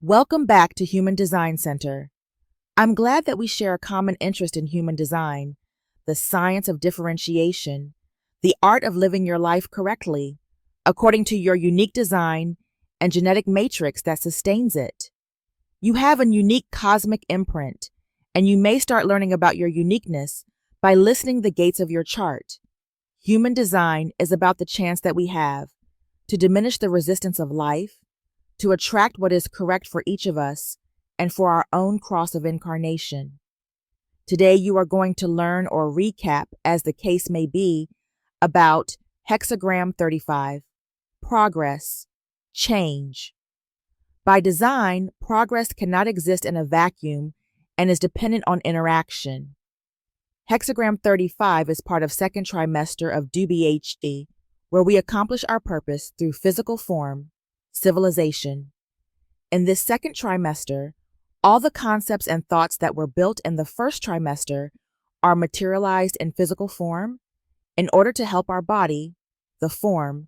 Welcome back to Human Design Center. I'm glad that we share a common interest in human design, the science of differentiation, the art of living your life correctly, according to your unique design and genetic matrix that sustains it. You have a unique cosmic imprint, and you may start learning about your uniqueness by listening the gates of your chart. Human design is about the chance that we have to diminish the resistance of life, to attract what is correct for each of us, and for our own cross of incarnation. Today you are going to learn or recap, as the case may be, about Hexagram 35, progress, change. By design, progress cannot exist in a vacuum and is dependent on interaction. Hexagram 35 is part of second trimester of DUBHE, where we accomplish our purpose through physical form, civilization. In this second trimester, all the concepts and thoughts that were built in the first trimester are materialized in physical form in order to help our body, the form,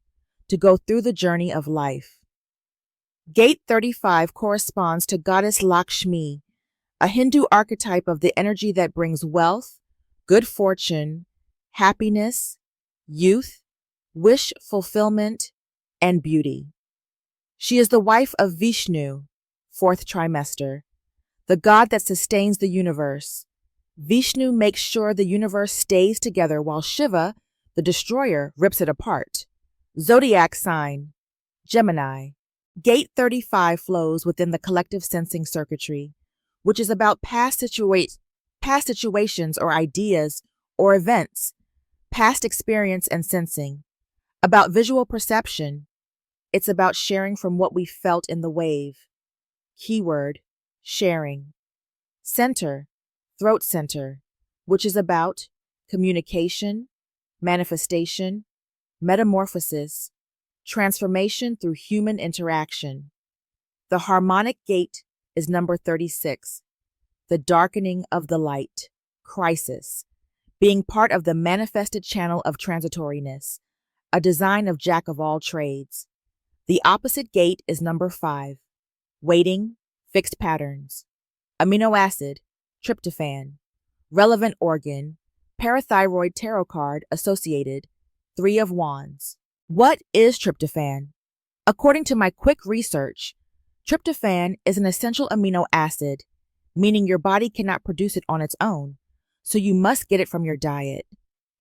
to go through the journey of life. Gate 35 corresponds to goddess LAKSHMI, a Hindu archetype of the energy that brings wealth, good fortune, happiness, youth, wish fulfillment, and beauty. She is the wife of Vishnu, fourth trimester, the god that sustains the universe. Vishnu makes sure the universe stays together while Shiva, the destroyer, rips it apart. Zodiac sign, GEMINI. Gate 35 flows within the collective sensing circuitry, which is about past situations or ideas or events, past experience and sensing, about visual perception. It's about sharing from what we felt in the wave. Keyword, sharing. Center, throat center, which is about communication, manifestation, metamorphosis, transformation through human interaction. The harmonic gate is number 36, the darkening of the light, crisis, being part of the manifested channel of transitoriness, a design of jack of all trades. The opposite gate is number 5, waiting, fixed patterns. Aminoacid, tryptophan. Relevant organ, parathyroid tarot card associated, 3 of wands. What is tryptophan? According to my quick research, tryptophan is an essential amino acid, meaning your body cannot produce it on its own, so you must get it from your diet.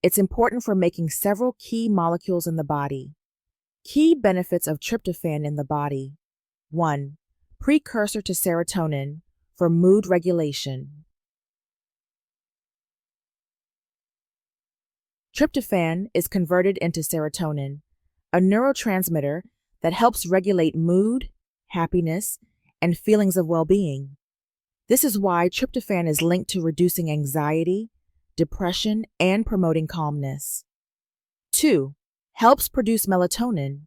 It's important for making several key molecules in the body. Key benefits of tryptophan in the body. 1. Precursor to serotonin for mood regulation. Tryptophan is converted into serotonin, a neurotransmitter that helps regulate mood, happiness, and feelings of well-being. This is why tryptophan is linked to reducing anxiety, depression, and promoting calmness. 2. Helps produce melatonin,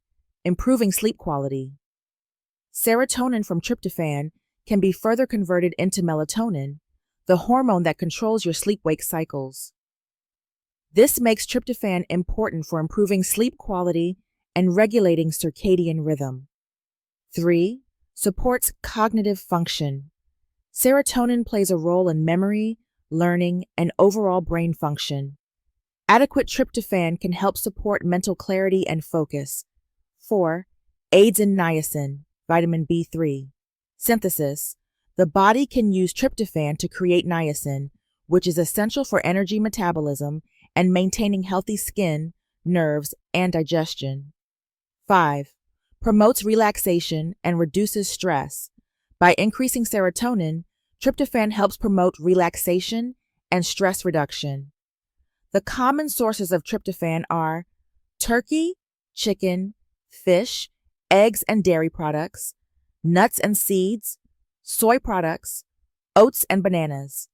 improving sleep quality. Serotonin from tryptophan can be further converted into melatonin, the hormone that controls your sleep-wake cycles. This makes tryptophan important for improving sleep quality and regulating circadian rhythm. 3. Supports cognitive function. Serotonin plays a role in memory, learning, and overall brain function. Adequate tryptophan can help support mental clarity and focus. 4. Aids in niacin, vitamin B3. Synthesis. The body can use tryptophan to create niacin, which is essential for energy metabolism and maintaining healthy skin, nerves, and digestion. 5. Promotes relaxation and reduces stress. By increasing serotonin, tryptophan helps promote relaxation and stress reduction. The common sources of tryptophan are turkey, chicken, fish, eggs and dairy products, nuts and seeds, soy products, oats and bananas.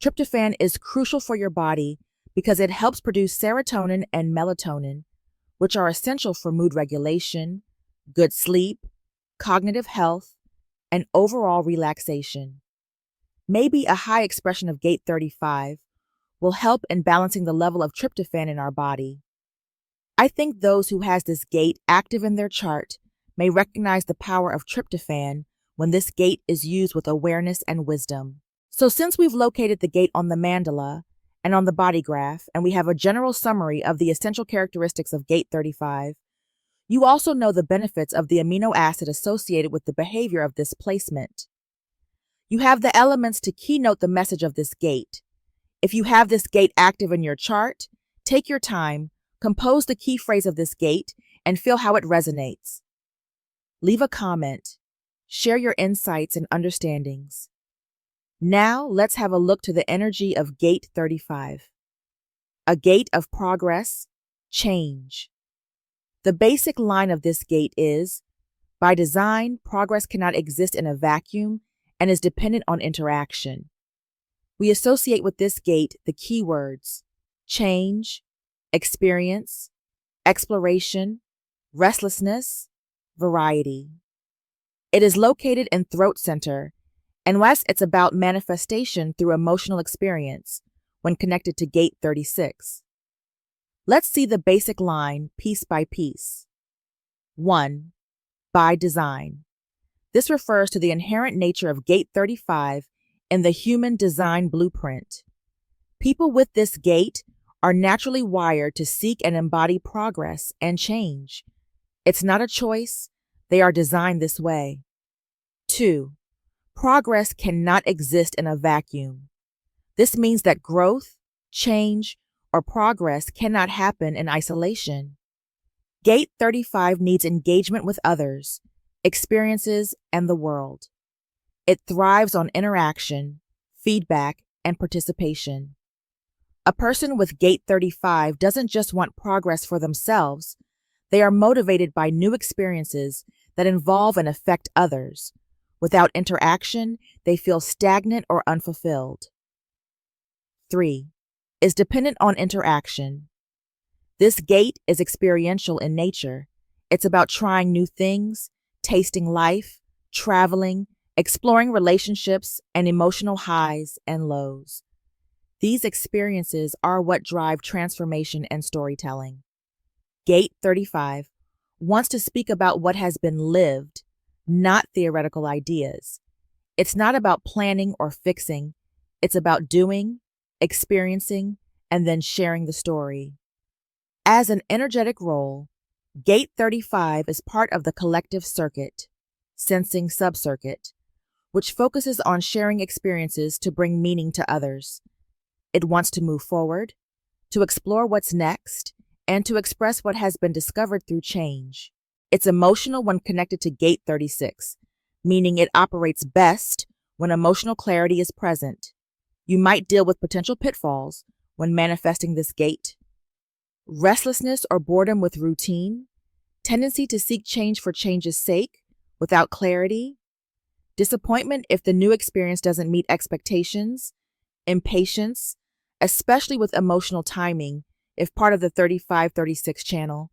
Tryptophan is crucial for your body because it helps produce serotonin and melatonin, which are essential for mood regulation, good sleep, cognitive health, and overall relaxation. Maybe a high expression of gate 35 will help in balancing the level of tryptophan in our body. I think those who has this gate active in their chart may recognize the power of tryptophan when this gate is used with awareness and wisdom. So since we've located the gate on the mandala and on the body graph, and we have a general summary of the essential characteristics of gate 35, you also know the benefits of the amino acid associated with the behavior of this placement. You have the elements to keynote the message of this gate. If you have this gate active in your chart, take your time, compose the key phrase of this gate, and feel how it resonates. Leave a comment. Share your insights and understandings. Now, let's have a look to the energy of Gate 35. A gate of progress, change. The basic line of this gate is, by design, progress cannot exist in a vacuum and is dependent on interaction. We associate with this gate the keywords change, experience, exploration, restlessness, variety. It is located in throat center, and whilst it's about manifestation through emotional experience when connected to Gate 36. Let's see the basic line piece by piece. 1. By design. This refers to the inherent nature of Gate 35 in the human design blueprint. People with this gate are naturally wired to seek and embody progress and change. It's not a choice, they are designed this way. 2. Progress cannot exist in a vacuum. This means that growth, change, or progress cannot happen in isolation. Gate 35 needs engagement with others, experiences, and the world. It thrives on interaction, feedback, and participation. A person with Gate 35 doesn't just want progress for themselves, they are motivated by new experiences that involve and affect others. Without interaction, they feel stagnant or unfulfilled. 3. Is dependent on interaction. This gate is experiential in nature. It's about trying new things, tasting life, traveling, exploring relationships, and emotional highs and lows. These experiences are what drive transformation and storytelling. Gate 35 wants to speak about what has been lived, not theoretical ideas. It's not about planning or fixing. It's about doing, experiencing, and then sharing the story. As an energetic role, Gate 35 is part of the collective circuit, sensing subcircuit, which focuses on sharing experiences to bring meaning to others. It wants to move forward, to explore what's next, and to express what has been discovered through change. It's emotional when connected to Gate 36, meaning it operates best when emotional clarity is present. You might deal with potential pitfalls when manifesting this gate. Restlessness or boredom with routine, tendency to seek change for change's sake without clarity, disappointment if the new experience doesn't meet expectations, impatience, especially with emotional timing if part of the 35-36 channel.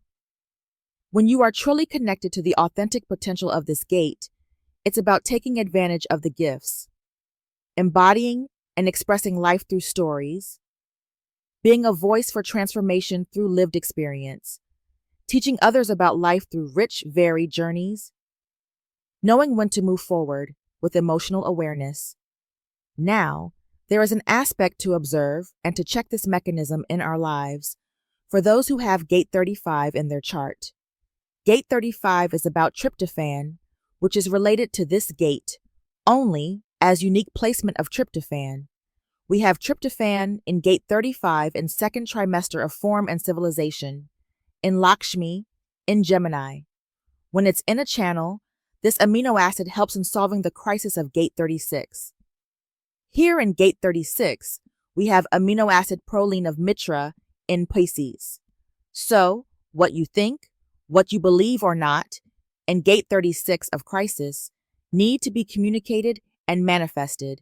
When you are truly connected to the authentic potential of this gate, it's about taking advantage of the gifts, embodying and expressing life through stories, being a voice for transformation through lived experience, teaching others about life through rich, varied journeys, knowing when to move forward with emotional awareness. Now, there is an aspect to observe and to check this mechanism in our lives for those who have Gate 35 in their chart. Gate 35 is about tryptophan, which is related to this gate only as unique placement of tryptophan. We have tryptophan in Gate 35 in second trimester of form and civilization, in LAKSHMI, in GEMINI. When it's in a channel, this amino acid helps in solving the crisis of Gate 36. Here in Gate 36, we have amino acid proline of Mitra in Pisces. So, what you think, what you believe or not, and Gate 36 of crisis need to be communicated and manifested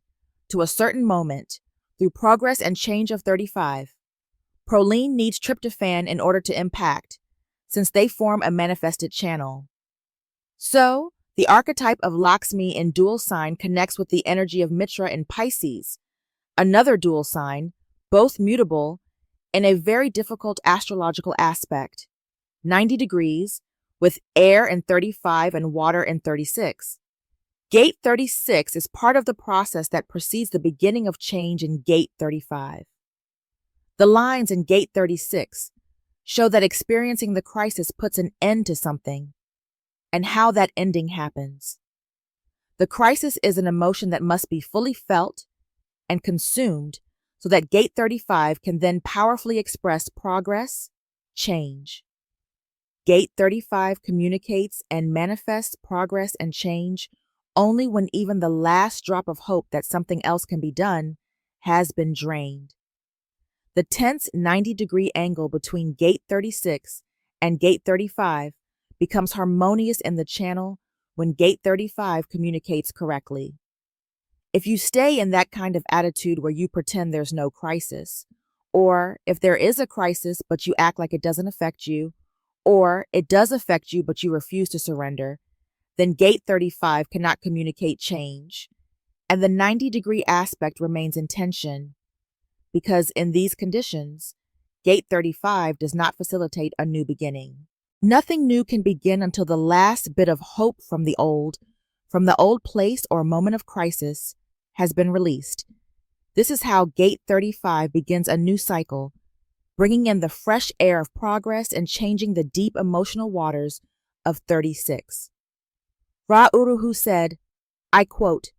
to a certain moment through progress and change of 35. Proline needs tryptophan in order to impact, since they form a manifested channel. So, the archetype of LAKSHMI in dual sign connects with the energy of Mitra in Pisces, another dual sign, both mutable, in a very difficult astrological aspect, 90 degrees, with air in 35 and water in 36. Gate 36 is part of the process that precedes the beginning of change in Gate 35. The lines in Gate 36 show that experiencing the crisis puts an end to something, and how that ending happens. The crisis is an emotion that must be fully felt and consumed so that Gate 35 can then powerfully express progress, change. Gate 35 communicates and manifests progress and change only when even the last drop of hope that something else can be done has been drained. The tense 90-degree angle between Gate 36 and Gate 35 becomes harmonious in the channel when Gate 35 communicates correctly. If you stay in that kind of attitude where you pretend there's no crisis, or if there is a crisis but you act like it doesn't affect you, or it does affect you but you refuse to surrender, then Gate 35 cannot communicate change, and the 90-degree aspect remains in tension, because in these conditions, Gate 35 does not facilitate a new beginning. Nothing new can begin until the last bit of hope from the old place or moment of crisis, has been released. This is how Gate 35 begins a new cycle, bringing in the fresh air of progress and changing the deep emotional waters of 36. Ra Uruhu said, I quote,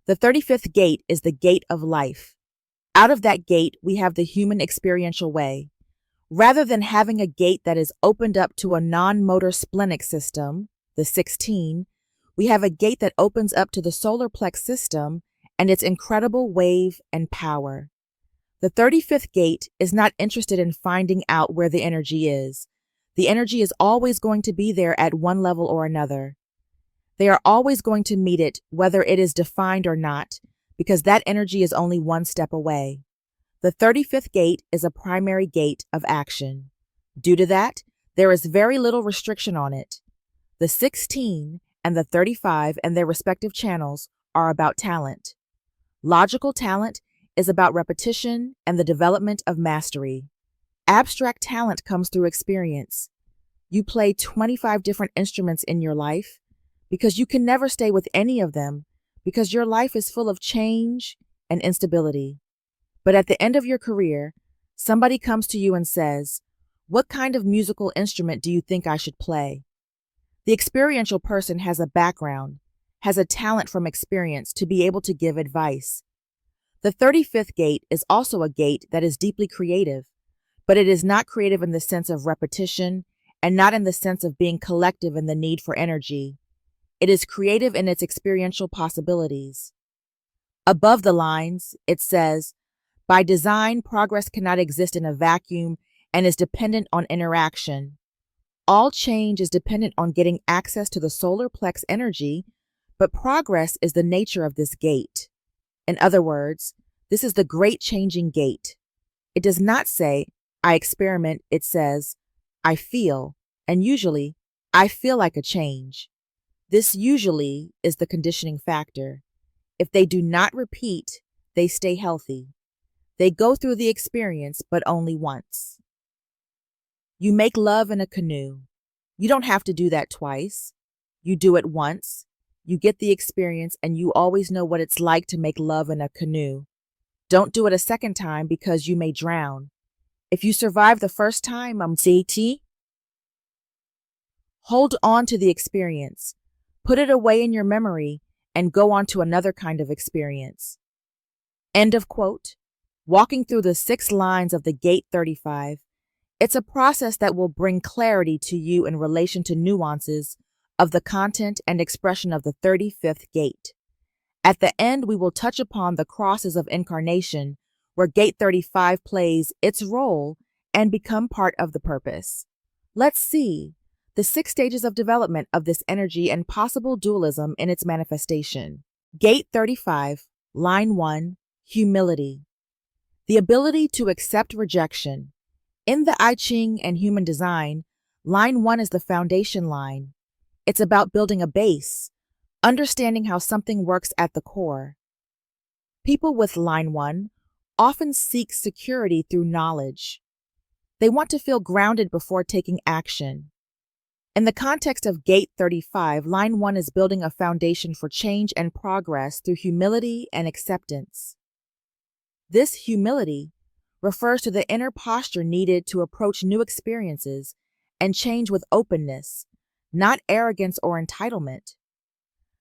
"The 35th gate is the gate of life. Out of that gate, we have the human experiential way. Rather than having a gate that is opened up to a non-motor splenic system, the 16, we have a gate that opens up to the solar plex system and its incredible wave and power. The 35th gate is not interested in finding out where the energy is. The energy is always going to be there at one level or another. They are always going to meet it, whether it is defined or not, because that energy is only one step away. The 35th gate is a primary gate of action. Due to that, there is very little restriction on it. The 16 and the 35 and their respective channels are about talent. Logical talent is about repetition and the development of mastery. Abstract talent comes through experience. You play 25 different instruments in your life because you can never stay with any of them because your life is full of change and instability. But at the end of your career, somebody comes to you and says, "What kind of musical instrument do you think I should play?" The experiential person has a background, has a talent from experience to be able to give advice. The 35th gate is also a gate that is deeply creative, but it is not creative in the sense of repetition and not in the sense of being collective in the need for energy. It is creative in its experiential possibilities. Above the lines, it says, by design, progress cannot exist in a vacuum and is dependent on interaction. All change is dependent on getting access to the solar plex energy, but progress is the nature of this gate. In other words, this is the great changing gate. It does not say, I experiment, it says, I feel, and usually, I feel like a change. This usually is the conditioning factor. If they do not repeat, they stay healthy. They go through the experience, but only once. You make love in a canoe. You don't have to do that twice. You do it once. You get the experience, and you always know what it's like to make love in a canoe. Don't do it a second time because you may drown. If you survive the first time, CT, hold on to the experience. Put it away in your memory and go on to another kind of experience. End of quote. Walking through the 6 lines of the Gate 35, it's a process that will bring clarity to you in relation to nuances of the content and expression of the 35th gate. At the end, we will touch upon the crosses of incarnation, where Gate 35 plays its role and become part of the purpose. Let's see the 6 stages of development of this energy and possible dualism in its manifestation. Gate 35, line 1, humility. The ability to accept rejection. In the I Ching and human design, line 1 is the foundation line. It's about building a base, understanding how something works at the core. People with line 1 often seek security through knowledge. They want to feel grounded before taking action. In the context of Gate 35, line 1 is building a foundation for change and progress through humility and acceptance. This humility refers to the inner posture needed to approach new experiences and change with openness, not arrogance or entitlement.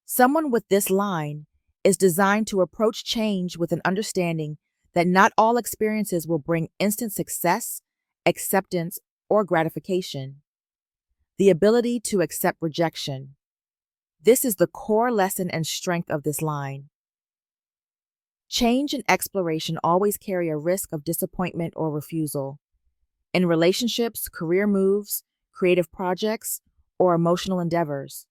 Someone with this line is designed to approach change with an understanding that not all experiences will bring instant success, acceptance, or gratification. The ability to accept rejection. This is the core lesson and strength of this line. Change and exploration always carry a risk of disappointment or refusal. In relationships, career moves, creative projects, or emotional endeavors.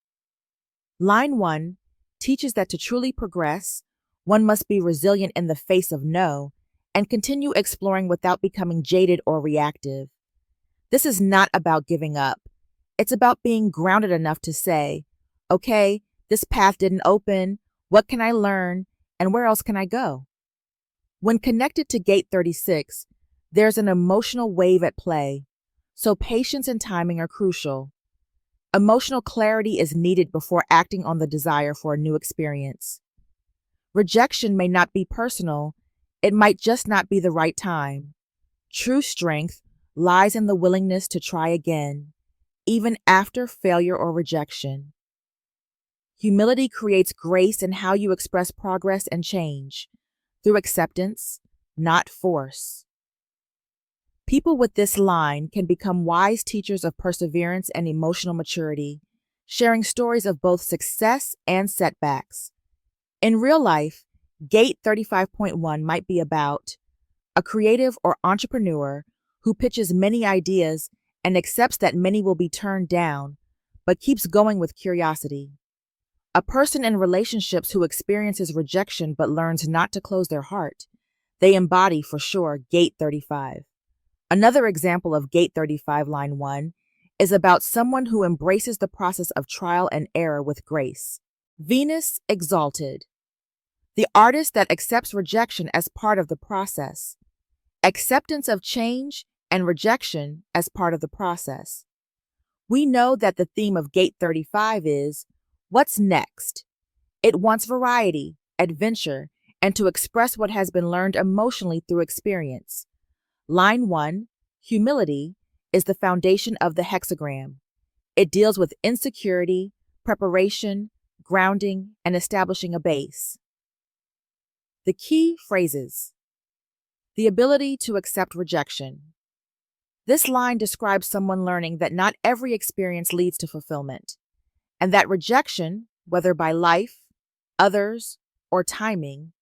Line 1 teaches that to truly progress, one must be resilient in the face of no and continue exploring without becoming jaded or reactive. This is not about giving up. It's about being grounded enough to say, okay, this path didn't open. What can I learn? And where else can I go? When connected to Gate 36, there's an emotional wave at play, so patience and timing are crucial. Emotional clarity is needed before acting on the desire for a new experience. Rejection may not be personal, it might just not be the right time. True strength lies in the willingness to try again, even after failure or rejection. Humility creates grace in how you express progress and change, through acceptance, not force. People with this line can become wise teachers of perseverance and emotional maturity, sharing stories of both success and setbacks. In real life, Gate 35.1 might be about a creative or entrepreneur who pitches many ideas and accepts that many will be turned down, but keeps going with curiosity. A person in relationships who experiences rejection but learns not to close their heart. They embody, for sure, Gate 35. Another example of Gate 35, line 1, is about someone who embraces the process of trial and error with grace. Venus exalted. The artist that accepts rejection as part of the process. Acceptance of change and rejection as part of the process. We know that the theme of Gate 35 is, what's next? It wants variety, adventure, and to express what has been learned emotionally through experience. Line 1, humility, is the foundation of the hexagram. It deals with insecurity, preparation, grounding, and establishing a base. The key phrases. The ability to accept rejection. This line describes someone learning that not every experience leads to fulfillment, and that rejection, whether by life, others, or timing,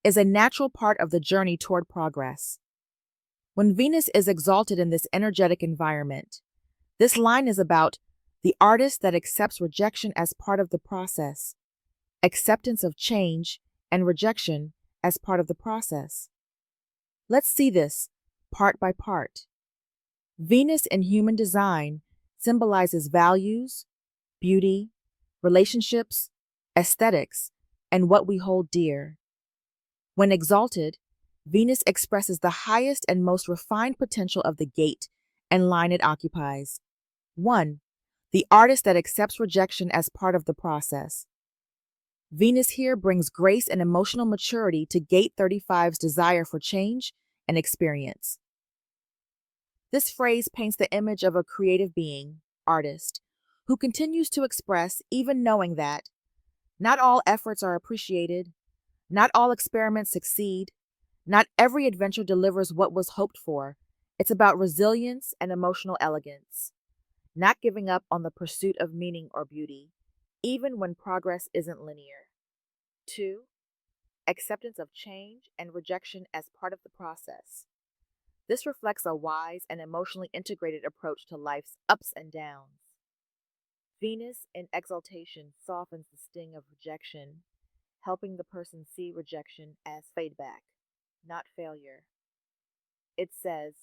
is a natural part of the journey toward progress. When Venus is exalted in this energetic environment, this line is about the artist that accepts rejection as part of the process, acceptance of change and rejection as part of the process. Let's see this part by part. Venus in human design symbolizes values, beauty, relationships, aesthetics, and what we hold dear. When exalted, Venus expresses the highest and most refined potential of the gate and line it occupies. 1. The artist that accepts rejection as part of the process. Venus here brings grace and emotional maturity to Gate 35's desire for change and experience. This phrase paints the image of a creative being, artist, who continues to express even knowing that not all efforts are appreciated, not all experiments succeed, not every adventure delivers what was hoped for. It's about resilience and emotional elegance, not giving up on the pursuit of meaning or beauty, even when progress isn't linear. 2. Acceptance of change and rejection as part of the process. This reflects a wise and emotionally integrated approach to life's ups and downs. Venus in exaltation softens the sting of rejection, helping the person see rejection as feedback, not failure. It says,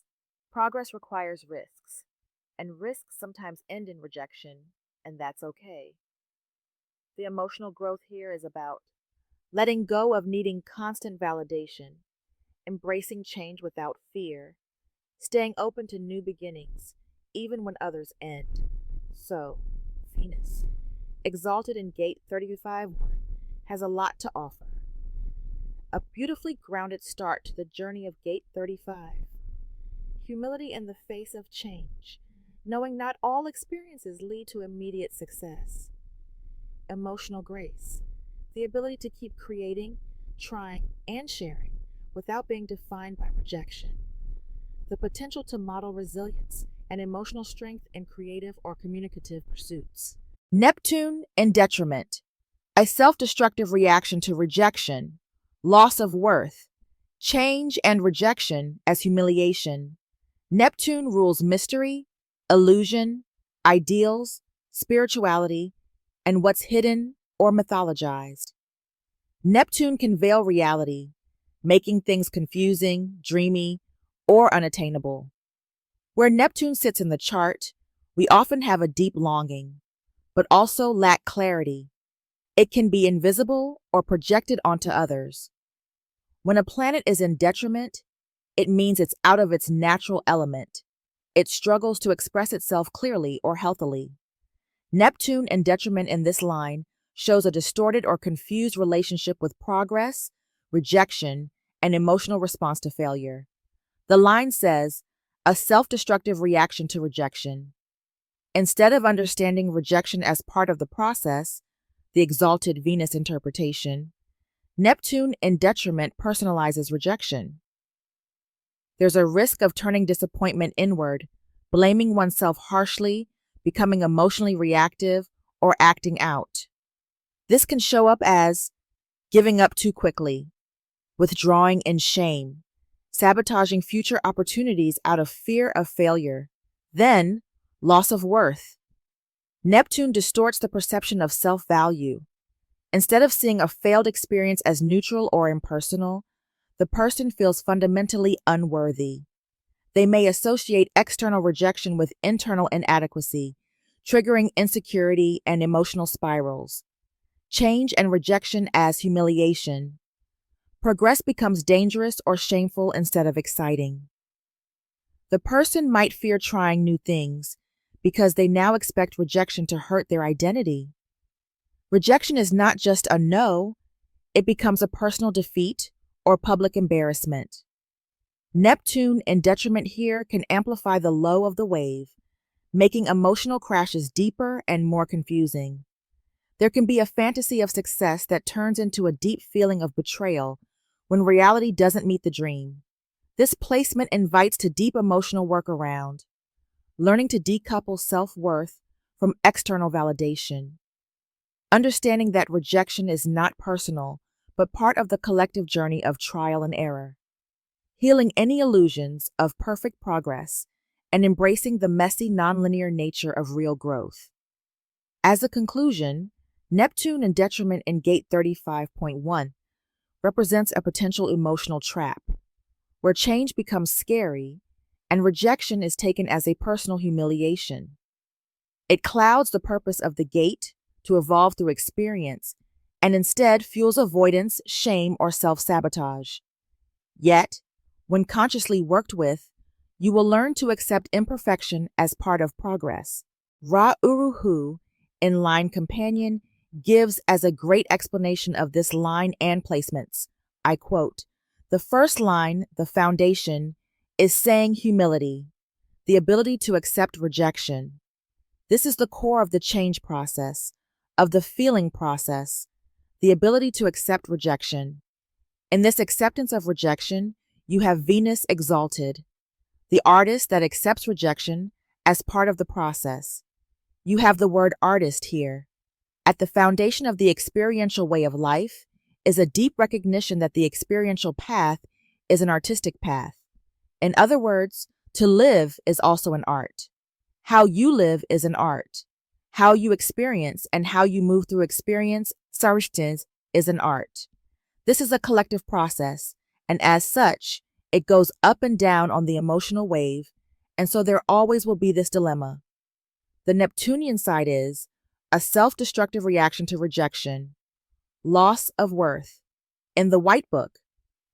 progress requires risks, and risks sometimes end in rejection, and that's okay. The emotional growth here is about letting go of needing constant validation, embracing change without fear, staying open to new beginnings, even when others end. So, Venus, exalted in gate 35-1, has a lot to offer. A beautifully grounded start to the journey of gate 35. Humility in the face of change, knowing not all experiences lead to immediate success. Emotional grace, the ability to keep creating, trying, and sharing without being defined by rejection. The potential to model resilience and emotional strength in creative or communicative pursuits. Neptune in detriment, a self-destructive reaction to rejection, loss of worth, change and rejection as humiliation. Neptune rules mystery, illusion, ideals, spirituality, and what's hidden or mythologized. Neptune can veil reality, making things confusing, dreamy, or unattainable. Where Neptune sits in the chart, we often have a deep longing, but also lack clarity. It can be invisible or projected onto others. When a planet is in detriment, it means it's out of its natural element. It struggles to express itself clearly or healthily. Neptune in detriment in this line shows a distorted or confused relationship with progress, rejection, and emotional response to failure. The line says, a self-destructive reaction to rejection. Instead of understanding rejection as part of the process, the exalted Venus interpretation, Neptune in detriment personalizes rejection. There's a risk of turning disappointment inward, blaming oneself harshly, becoming emotionally reactive, or acting out. This can show up as giving up too quickly, withdrawing in shame, sabotaging future opportunities out of fear of failure. Then, loss of worth. Neptune distorts the perception of self-value. Instead of seeing a failed experience as neutral or impersonal, the person feels fundamentally unworthy. They may associate external rejection with internal inadequacy, triggering insecurity and emotional spirals. Change and rejection as humiliation. Progress becomes dangerous or shameful instead of exciting. The person might fear trying new things because they now expect rejection to hurt their identity. Rejection is not just a no, it becomes a personal defeat or public embarrassment. Neptune in detriment here can amplify the low of the wave, making emotional crashes deeper and more confusing. There can be a fantasy of success that turns into a deep feeling of betrayal when reality doesn't meet the dream. This placement invites to deep emotional work around learning to decouple self-worth from external validation. Understanding that rejection is not personal, but part of the collective journey of trial and error. Healing any illusions of perfect progress and embracing the messy, nonlinear nature of real growth. As a conclusion, Neptune in detriment in gate 35.1 represents a potential emotional trap, where change becomes scary and rejection is taken as a personal humiliation. It clouds the purpose of the gate to evolve through experience and instead fuels avoidance, shame, or self-sabotage. Yet, when consciously worked with, you will learn to accept imperfection as part of progress. Ra Uruhu in line companion gives as a great explanation of this line and placements. I quote, "The first line, the foundation, is saying humility, the ability to accept rejection. This is the core of the change process, of the feeling process, the ability to accept rejection. In this acceptance of rejection, you have Venus exalted, the artist that accepts rejection as part of the process. You have the word artist here. At the foundation of the experiential way of life is a deep recognition that the experiential path is an artistic path. In other words, to live is also an art. How you live is an art. How you experience and how you move through experience, is an art. This is a collective process, and as such, it goes up and down on the emotional wave, and so there always will be this dilemma. The Neptunian side is a self-destructive reaction to rejection, loss of worth. In the White Book,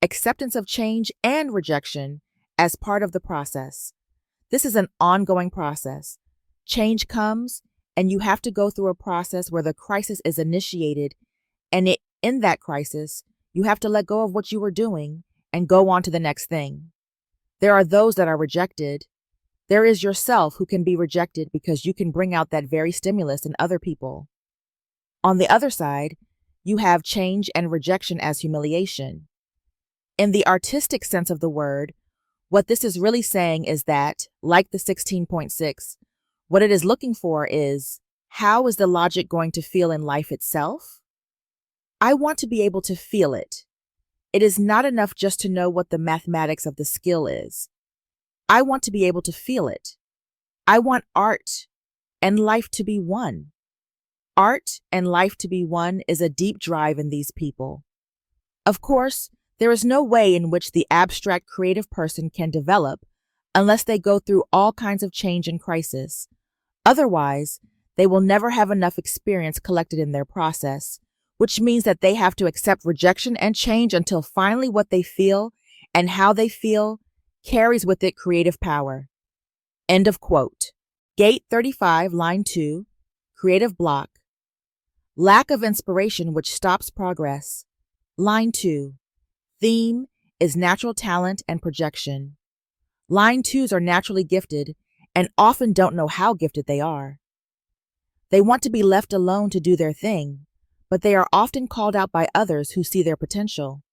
acceptance of change and rejection as part of the process. This is an ongoing process. Change comes, and you have to go through a process where the crisis is initiated, and in that crisis, you have to let go of what you were doing and go on to the next thing. There are those that are rejected. There is yourself who can be rejected because you can bring out that very stimulus in other people. On the other side, you have change and rejection as humiliation. In the artistic sense of the word, what this is really saying is that, like the 16.6, what it is looking for is, how is the logic going to feel in life itself? I want to be able to feel it. It is not enough just to know what the mathematics of the skill is. I want to be able to feel it. I want art and life to be one. Art and life to be one is a deep drive in these people. Of course, there is no way in which the abstract creative person can develop unless they go through all kinds of change and crisis. Otherwise, they will never have enough experience collected in their process, which means that they have to accept rejection and change until finally what they feel and how they feel carries with it creative power. End of quote. Gate 35, line 2, creative block. Lack of inspiration which stops progress. Line 2. Theme is natural talent and projection. Line 2s are naturally gifted and often don't know how gifted they are. They want to be left alone to do their thing, but they are often called out by others who see their potential.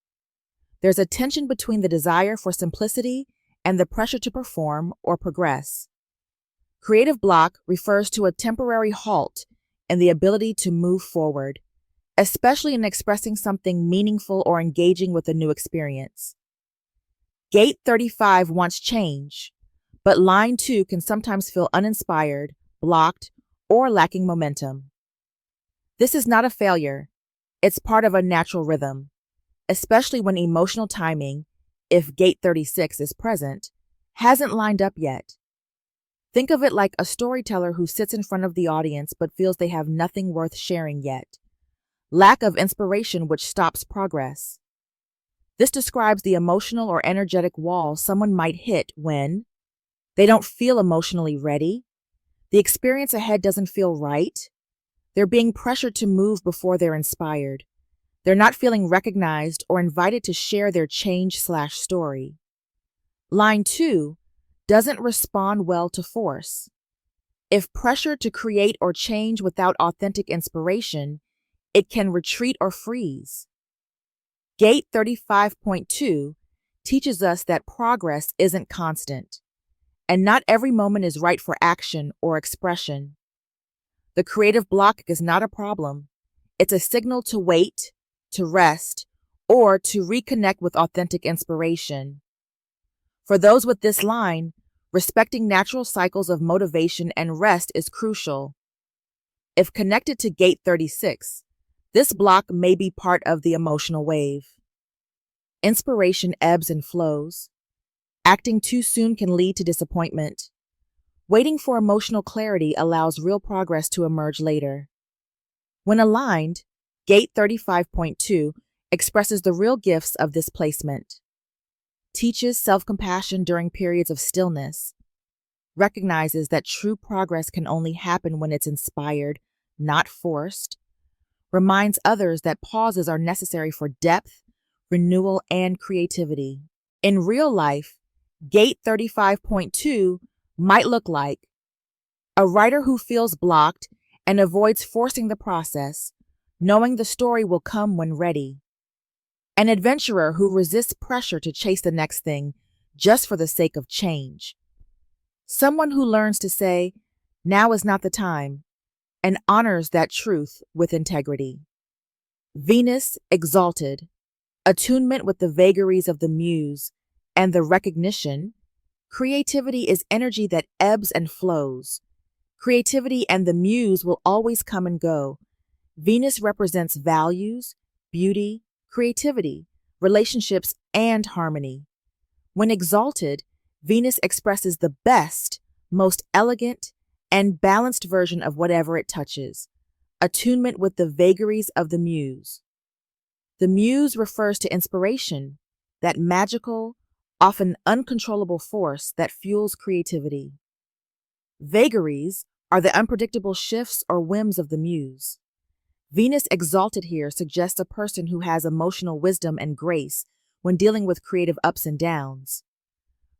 There's a tension between the desire for simplicity and the pressure to perform or progress. Creative block refers to a temporary halt in the ability to move forward, especially in expressing something meaningful or engaging with a new experience. Gate 35 wants change, but line 2 can sometimes feel uninspired, blocked, or lacking momentum. This is not a failure. It's part of a natural rhythm, especially when emotional timing, if gate 36 is present, hasn't lined up yet. Think of it like a storyteller who sits in front of the audience but feels they have nothing worth sharing yet. Lack of inspiration which stops progress. This describes the emotional or energetic wall someone might hit when they don't feel emotionally ready, the experience ahead doesn't feel right, they're being pressured to move before they're inspired, they're not feeling recognized or invited to share their change/story. Line 2 doesn't respond well to force. If pressure to create or change without authentic inspiration, it can retreat or freeze. Gate 35.2 teaches us that progress isn't constant, and not every moment is right for action or expression. The creative block is not a problem. It's a signal to wait, to rest, or to reconnect with authentic inspiration. For those with this line, respecting natural cycles of motivation and rest is crucial. If connected to gate 36, this block may be part of the emotional wave. Inspiration ebbs and flows. Acting too soon can lead to disappointment. Waiting for emotional clarity allows real progress to emerge later. When aligned, gate 35.2 expresses the real gifts of this placement. Teaches self-compassion during periods of stillness. Recognizes that true progress can only happen when it's inspired, not forced. Reminds others that pauses are necessary for depth, renewal, and creativity. In real life, gate 35.2 might look like a writer who feels blocked and avoids forcing the process, knowing the story will come when ready. An adventurer who resists pressure to chase the next thing just for the sake of change. Someone who learns to say, now is not the time, and honors that truth with integrity. Venus exalted, attunement with the vagaries of the muse, and the recognition, creativity is energy that ebbs and flows. Creativity and the muse will always come and go. Venus represents values, beauty, creativity, relationships, and harmony. When exalted, Venus expresses the best, most elegant, and balanced version of whatever it touches, attunement with the vagaries of the muse. The muse refers to inspiration, that magical, often uncontrollable force that fuels creativity. Vagaries are the unpredictable shifts or whims of the muse. Venus exalted here suggests a person who has emotional wisdom and grace when dealing with creative ups and downs.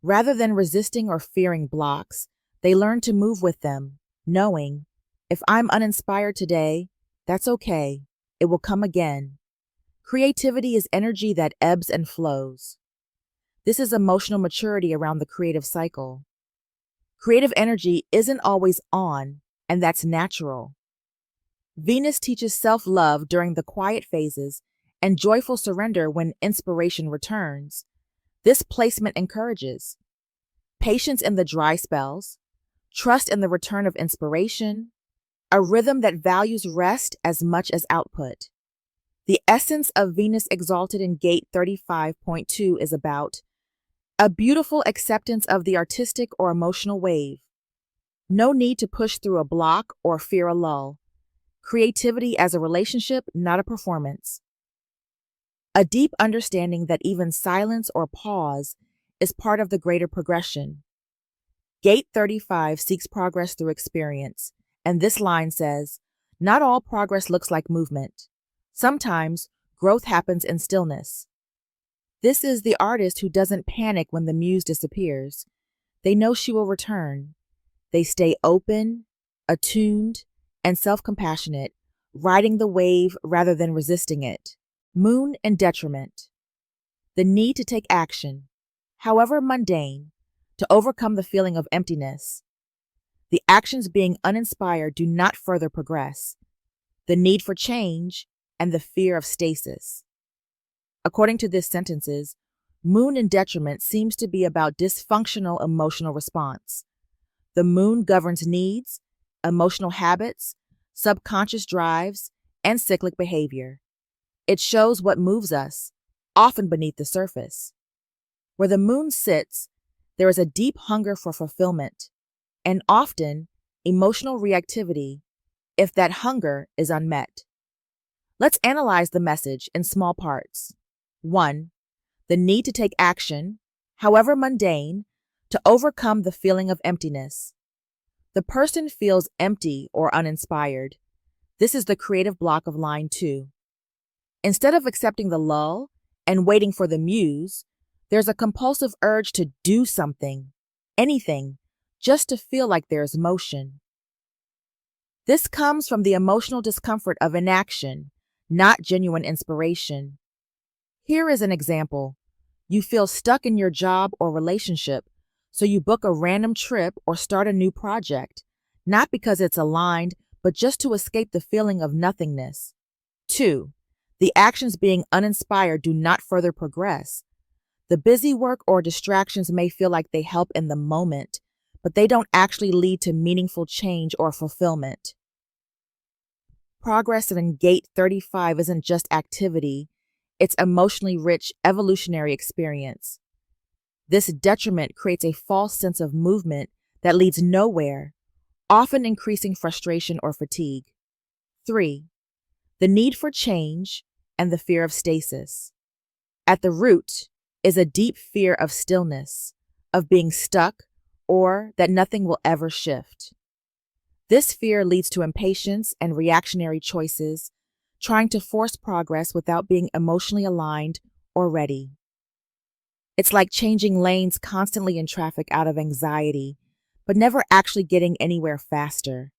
Rather than resisting or fearing blocks, they learn to move with them, knowing, if I'm uninspired today, that's okay, it will come again. Creativity is energy that ebbs and flows. This is emotional maturity around the creative cycle. Creative energy isn't always on, and that's natural. Venus teaches self-love during the quiet phases and joyful surrender when inspiration returns. This placement encourages patience in the dry spells, trust in the return of inspiration, a rhythm that values rest as much as output. The essence of Venus exalted in gate 35.2 is about a beautiful acceptance of the artistic or emotional wave. No need to push through a block or fear a lull. Creativity as a relationship, not a performance. A deep understanding that even silence or pause is part of the greater progression. Gate 35 seeks progress through experience, and this line says, not all progress looks like movement. Sometimes growth happens in stillness. This is the artist who doesn't panic when the muse disappears. They know she will return. They stay open, attuned, and self-compassionate, riding the wave rather than resisting it. Moon and detriment. The need to take action, however mundane, to overcome the feeling of emptiness. The actions being uninspired do not further progress. The need for change and the fear of stasis. According to these sentences, moon in detriment seems to be about dysfunctional emotional response. The moon governs needs, emotional habits, subconscious drives, and cyclic behavior. It shows what moves us, often beneath the surface. Where the moon sits, there is a deep hunger for fulfillment, and often emotional reactivity if that hunger is unmet. Let's analyze the message in small parts. 1. The need to take action, however mundane, to overcome the feeling of emptiness. The person feels empty or uninspired. This is the creative block of line 2. Instead of accepting the lull and waiting for the muse, there's a compulsive urge to do something, anything, just to feel like there's motion. This comes from the emotional discomfort of inaction, not genuine inspiration. Here is an example. You feel stuck in your job or relationship, so you book a random trip or start a new project, not because it's aligned, but just to escape the feeling of nothingness. 2. The actions being uninspired do not further progress. The busy work or distractions may feel like they help in the moment, but they don't actually lead to meaningful change or fulfillment. Progress in gate 35 isn't just activity, it's emotionally rich, evolutionary experience. This detriment creates a false sense of movement that leads nowhere, often increasing frustration or fatigue. 3. The need for change and the fear of stasis. At the root is a deep fear of stillness, of being stuck, or that nothing will ever shift. This fear leads to impatience and reactionary choices, trying to force progress without being emotionally aligned or ready. It's like changing lanes constantly in traffic out of anxiety, but never actually getting anywhere faster.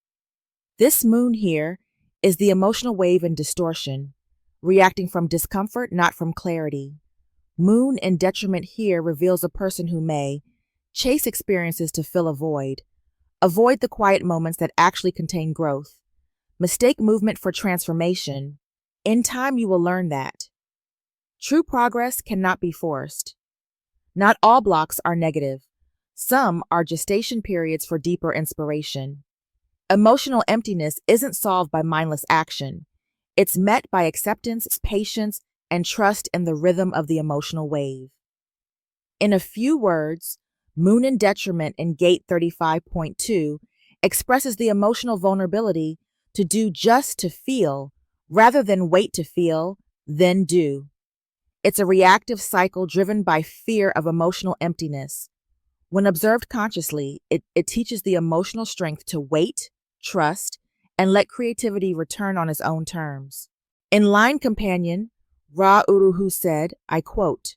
This moon here is the emotional wave in distortion, reacting from discomfort, not from clarity. Moon in detriment here reveals a person who may chase experiences to fill a void, avoid the quiet moments that actually contain growth, mistake movement for transformation. In time, you will learn that true progress cannot be forced. Not all blocks are negative. Some are gestation periods for deeper inspiration. Emotional emptiness isn't solved by mindless action. It's met by acceptance, patience, and trust in the rhythm of the emotional wave. In a few words, Moon in detriment in gate 35.2 expresses the emotional vulnerability to do just to feel, rather than wait to feel, then do. It's a reactive cycle driven by fear of emotional emptiness. When observed consciously, it teaches the emotional strength to wait, trust, and let creativity return on its own terms. In Line Companion, Ra Uruhu said, I quote,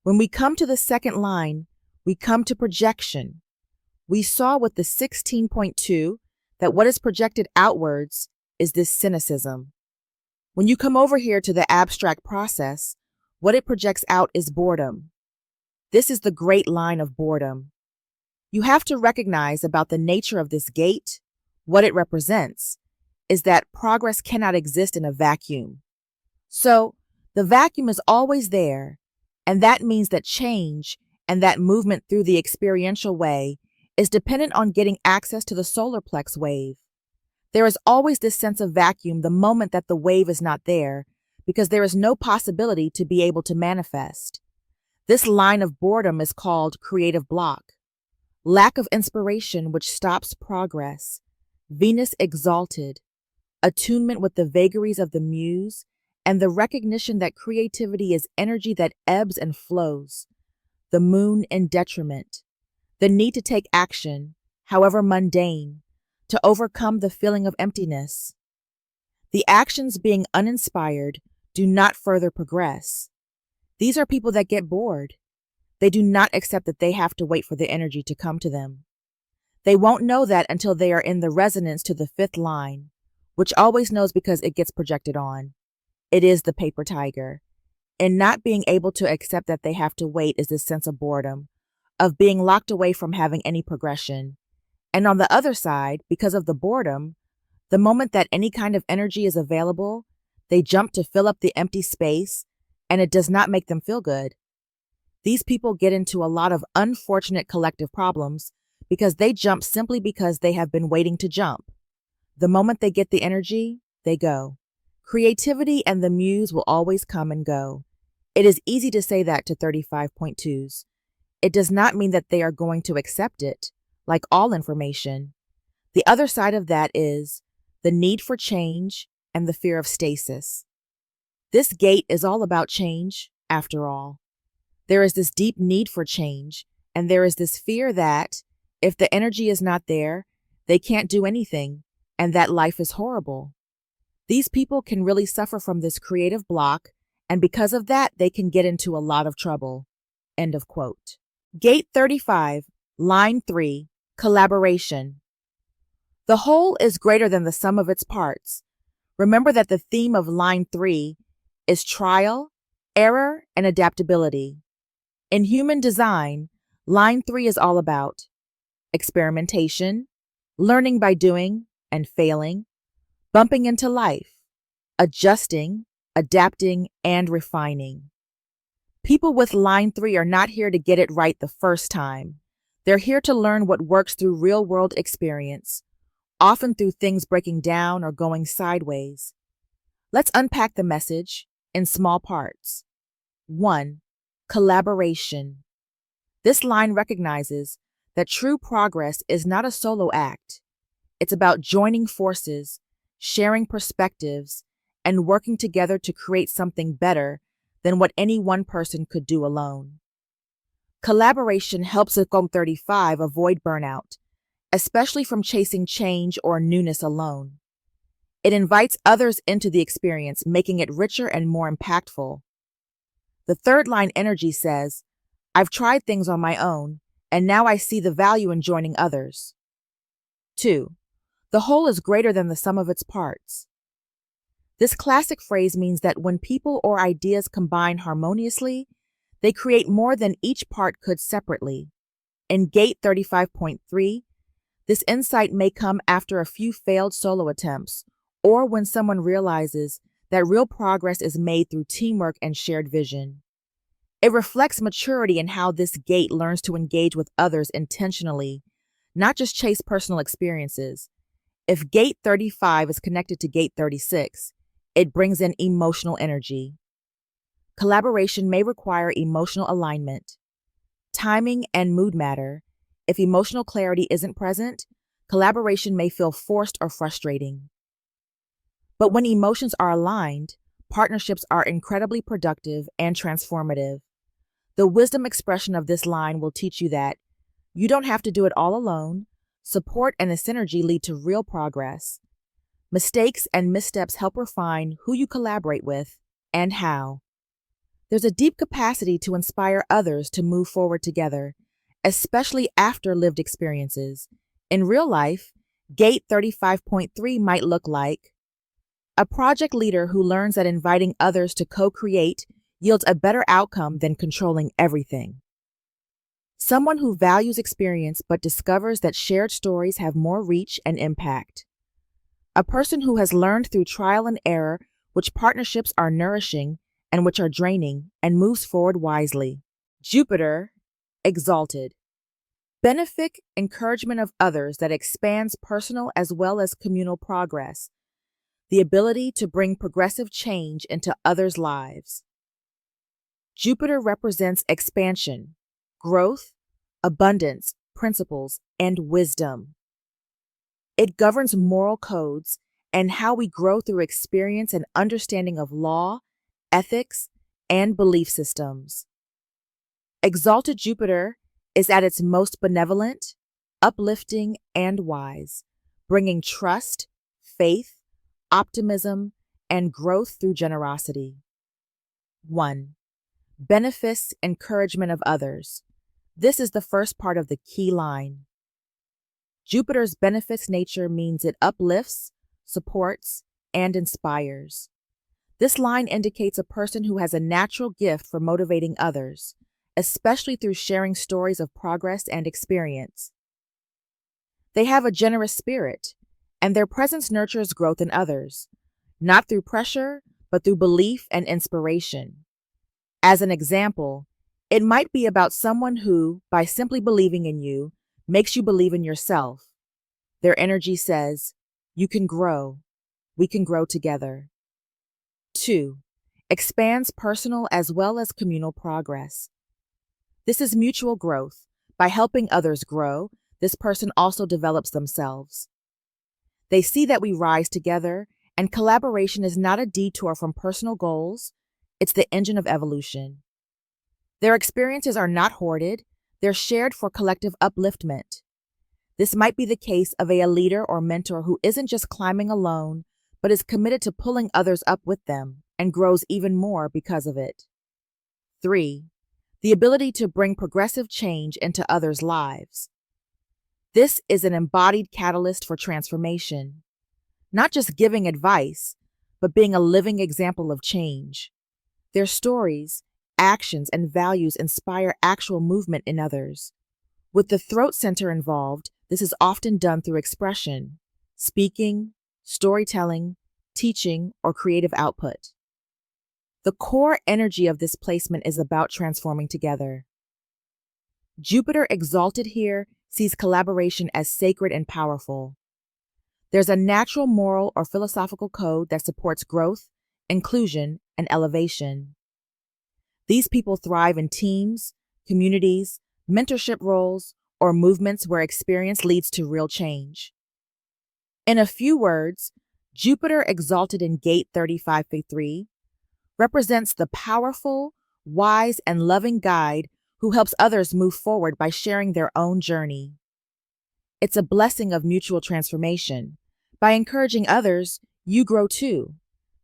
"When we come to the second line, we come to projection. We saw with the 16.2 that what is projected outwards is this cynicism. When you come over here to the abstract process, what it projects out is boredom. This is the great line of boredom. You have to recognize about the nature of this gate, what it represents, is that progress cannot exist in a vacuum. So, the vacuum is always there, and that means that change and that movement through the experiential way is dependent on getting access to the solar plex wave. There is always this sense of vacuum the moment that the wave is not there, because there is no possibility to be able to manifest. This line of boredom is called creative block. Lack of inspiration which stops progress. Venus exalted. Attunement with the vagaries of the muse, and the recognition that creativity is energy that ebbs and flows. The moon in detriment. The need to take action, however mundane, to overcome the feeling of emptiness. The actions being uninspired do not further progress. These are people that get bored. They do not accept that they have to wait for the energy to come to them. They won't know that until they are in the resonance to the fifth line, which always knows because it gets projected on. It is the paper tiger. And not being able to accept that they have to wait is this sense of boredom, of being locked away from having any progression. And on the other side, because of the boredom, the moment that any kind of energy is available, they jump to fill up the empty space, and it does not make them feel good. These people get into a lot of unfortunate collective problems because they jump simply because they have been waiting to jump. The moment they get the energy, they go. Creativity and the muse will always come and go. It is easy to say that to 35.2s. It does not mean that they are going to accept it, like all information. The other side of that is the need for change and the fear of stasis. This gate is all about change, after all. There is this deep need for change, and there is this fear that, if the energy is not there, they can't do anything, and that life is horrible. These people can really suffer from this creative block, and because of that, they can get into a lot of trouble. End of quote. Gate 35, line 3, collaboration. The whole is greater than the sum of its parts. Remember that the theme of line 3 is trial, error, and adaptability. In human design, line 3 is all about experimentation, learning by doing and failing, bumping into life, adjusting, adapting, and refining. People with line 3 are not here to get it right the first time. They're here to learn what works through real-world experience, often through things breaking down or going sideways. Let's unpack the message in small parts. 1. Collaboration. This line recognizes that true progress is not a solo act. It's about joining forces, sharing perspectives, and working together to create something better than what any one person could do alone. Collaboration helps a Gong 35 avoid burnout, especially from chasing change or newness alone. It invites others into the experience, making it richer and more impactful. The third line energy says, I've tried things on my own, and now I see the value in joining others. 2. The whole is greater than the sum of its parts. This classic phrase means that when people or ideas combine harmoniously, they create more than each part could separately. In Gate 35.3, this insight may come after a few failed solo attempts, or when someone realizes that real progress is made through teamwork and shared vision. It reflects maturity in how this gate learns to engage with others intentionally, not just chase personal experiences. If Gate 35 is connected to Gate 36, it brings in emotional energy. Collaboration may require emotional alignment. Timing and mood matter. If emotional clarity isn't present, collaboration may feel forced or frustrating. But when emotions are aligned, partnerships are incredibly productive and transformative. The wisdom expression of this line will teach you that you don't have to do it all alone, Support and a synergy lead to real progress. Mistakes and missteps help refine who you collaborate with and how. There's a deep capacity to inspire others to move forward together, especially after lived experiences. In real life, Gate 35.3 might look like a project leader who learns that inviting others to co-create yields a better outcome than controlling everything. Someone who values experience but discovers that shared stories have more reach and impact. A person who has learned through trial and error which partnerships are nourishing and which are draining and moves forward wisely. Jupiter, exalted. Benefic encouragement of others that expands personal as well as communal progress. The ability to bring progressive change into others' lives. Jupiter represents expansion, growth, abundance, principles, and wisdom. It governs moral codes and how we grow through experience and understanding of law, ethics, and belief systems. Exalted Jupiter is at its most benevolent, uplifting, and wise, bringing trust, faith, optimism, and growth through generosity. 1. Benefice encouragement of others. This is the first part of the key line. Jupiter's benefice nature means it uplifts, supports, and inspires. This line indicates a person who has a natural gift for motivating others, especially through sharing stories of progress and experience. They have a generous spirit, and their presence nurtures growth in others, not through pressure, but through belief and inspiration. As an example, it might be about someone who, by simply believing in you, makes you believe in yourself. Their energy says, "You can grow. We can grow together." 2. Expands personal as well as communal progress. This is mutual growth. By helping others grow, this person also develops themselves. They see that we rise together, and collaboration is not a detour from personal goals, it's the engine of evolution. Their experiences are not hoarded, they're shared for collective upliftment. This might be the case of a leader or mentor who isn't just climbing alone, but is committed to pulling others up with them and grows even more because of it. 3. The ability to bring progressive change into others' lives. This is an embodied catalyst for transformation, not just giving advice, but being a living example of change. Their stories, actions, and values inspire actual movement in others. With the throat center involved, this is often done through expression, speaking, storytelling, teaching, or creative output. The core energy of this placement is about transforming together. Jupiter exalted here sees collaboration as sacred and powerful. There's a natural moral or philosophical code that supports growth, inclusion, and elevation. These people thrive in teams, communities, mentorship roles, or movements where experience leads to real change. In a few words, Jupiter exalted in Gate 35.3 represents the powerful, wise, and loving guide who helps others move forward by sharing their own journey. It's a blessing of mutual transformation. By encouraging others, you grow too.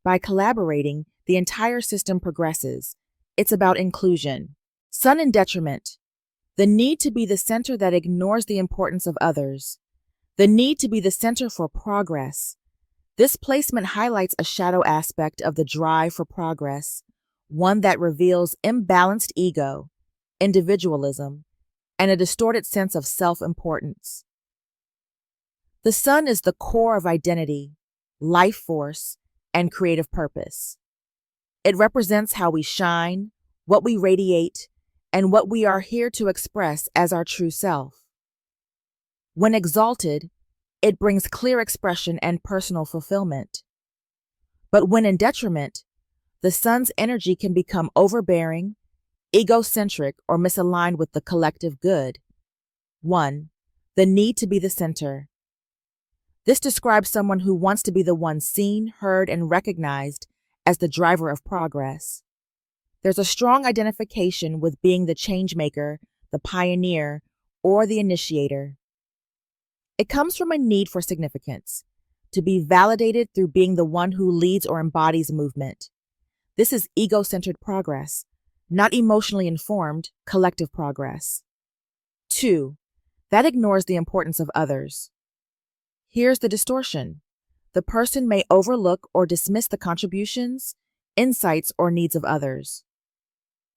By collaborating, the entire system progresses. It's about inclusion. Sun in detriment. The need to be the center that ignores the importance of others. The need to be the center for progress. This placement highlights a shadow aspect of the drive for progress, one that reveals imbalanced ego, individualism, and a distorted sense of self-importance. The sun is the core of identity, life force, and creative purpose. It represents how we shine, what we radiate, and what we are here to express as our true self. When exalted, it brings clear expression and personal fulfillment. But when in detriment, the sun's energy can become overbearing, egocentric, or misaligned with the collective good. 1. The need to be the center. This describes someone who wants to be the one seen, heard, and recognized as the driver of progress. There's a strong identification with being the change maker, the pioneer, or the initiator. It comes from a need for significance, to be validated through being the one who leads or embodies movement. This is ego-centered progress, not emotionally informed, collective progress. 2. That ignores the importance of others. Here's the distortion. The person may overlook or dismiss the contributions, insights, or needs of others.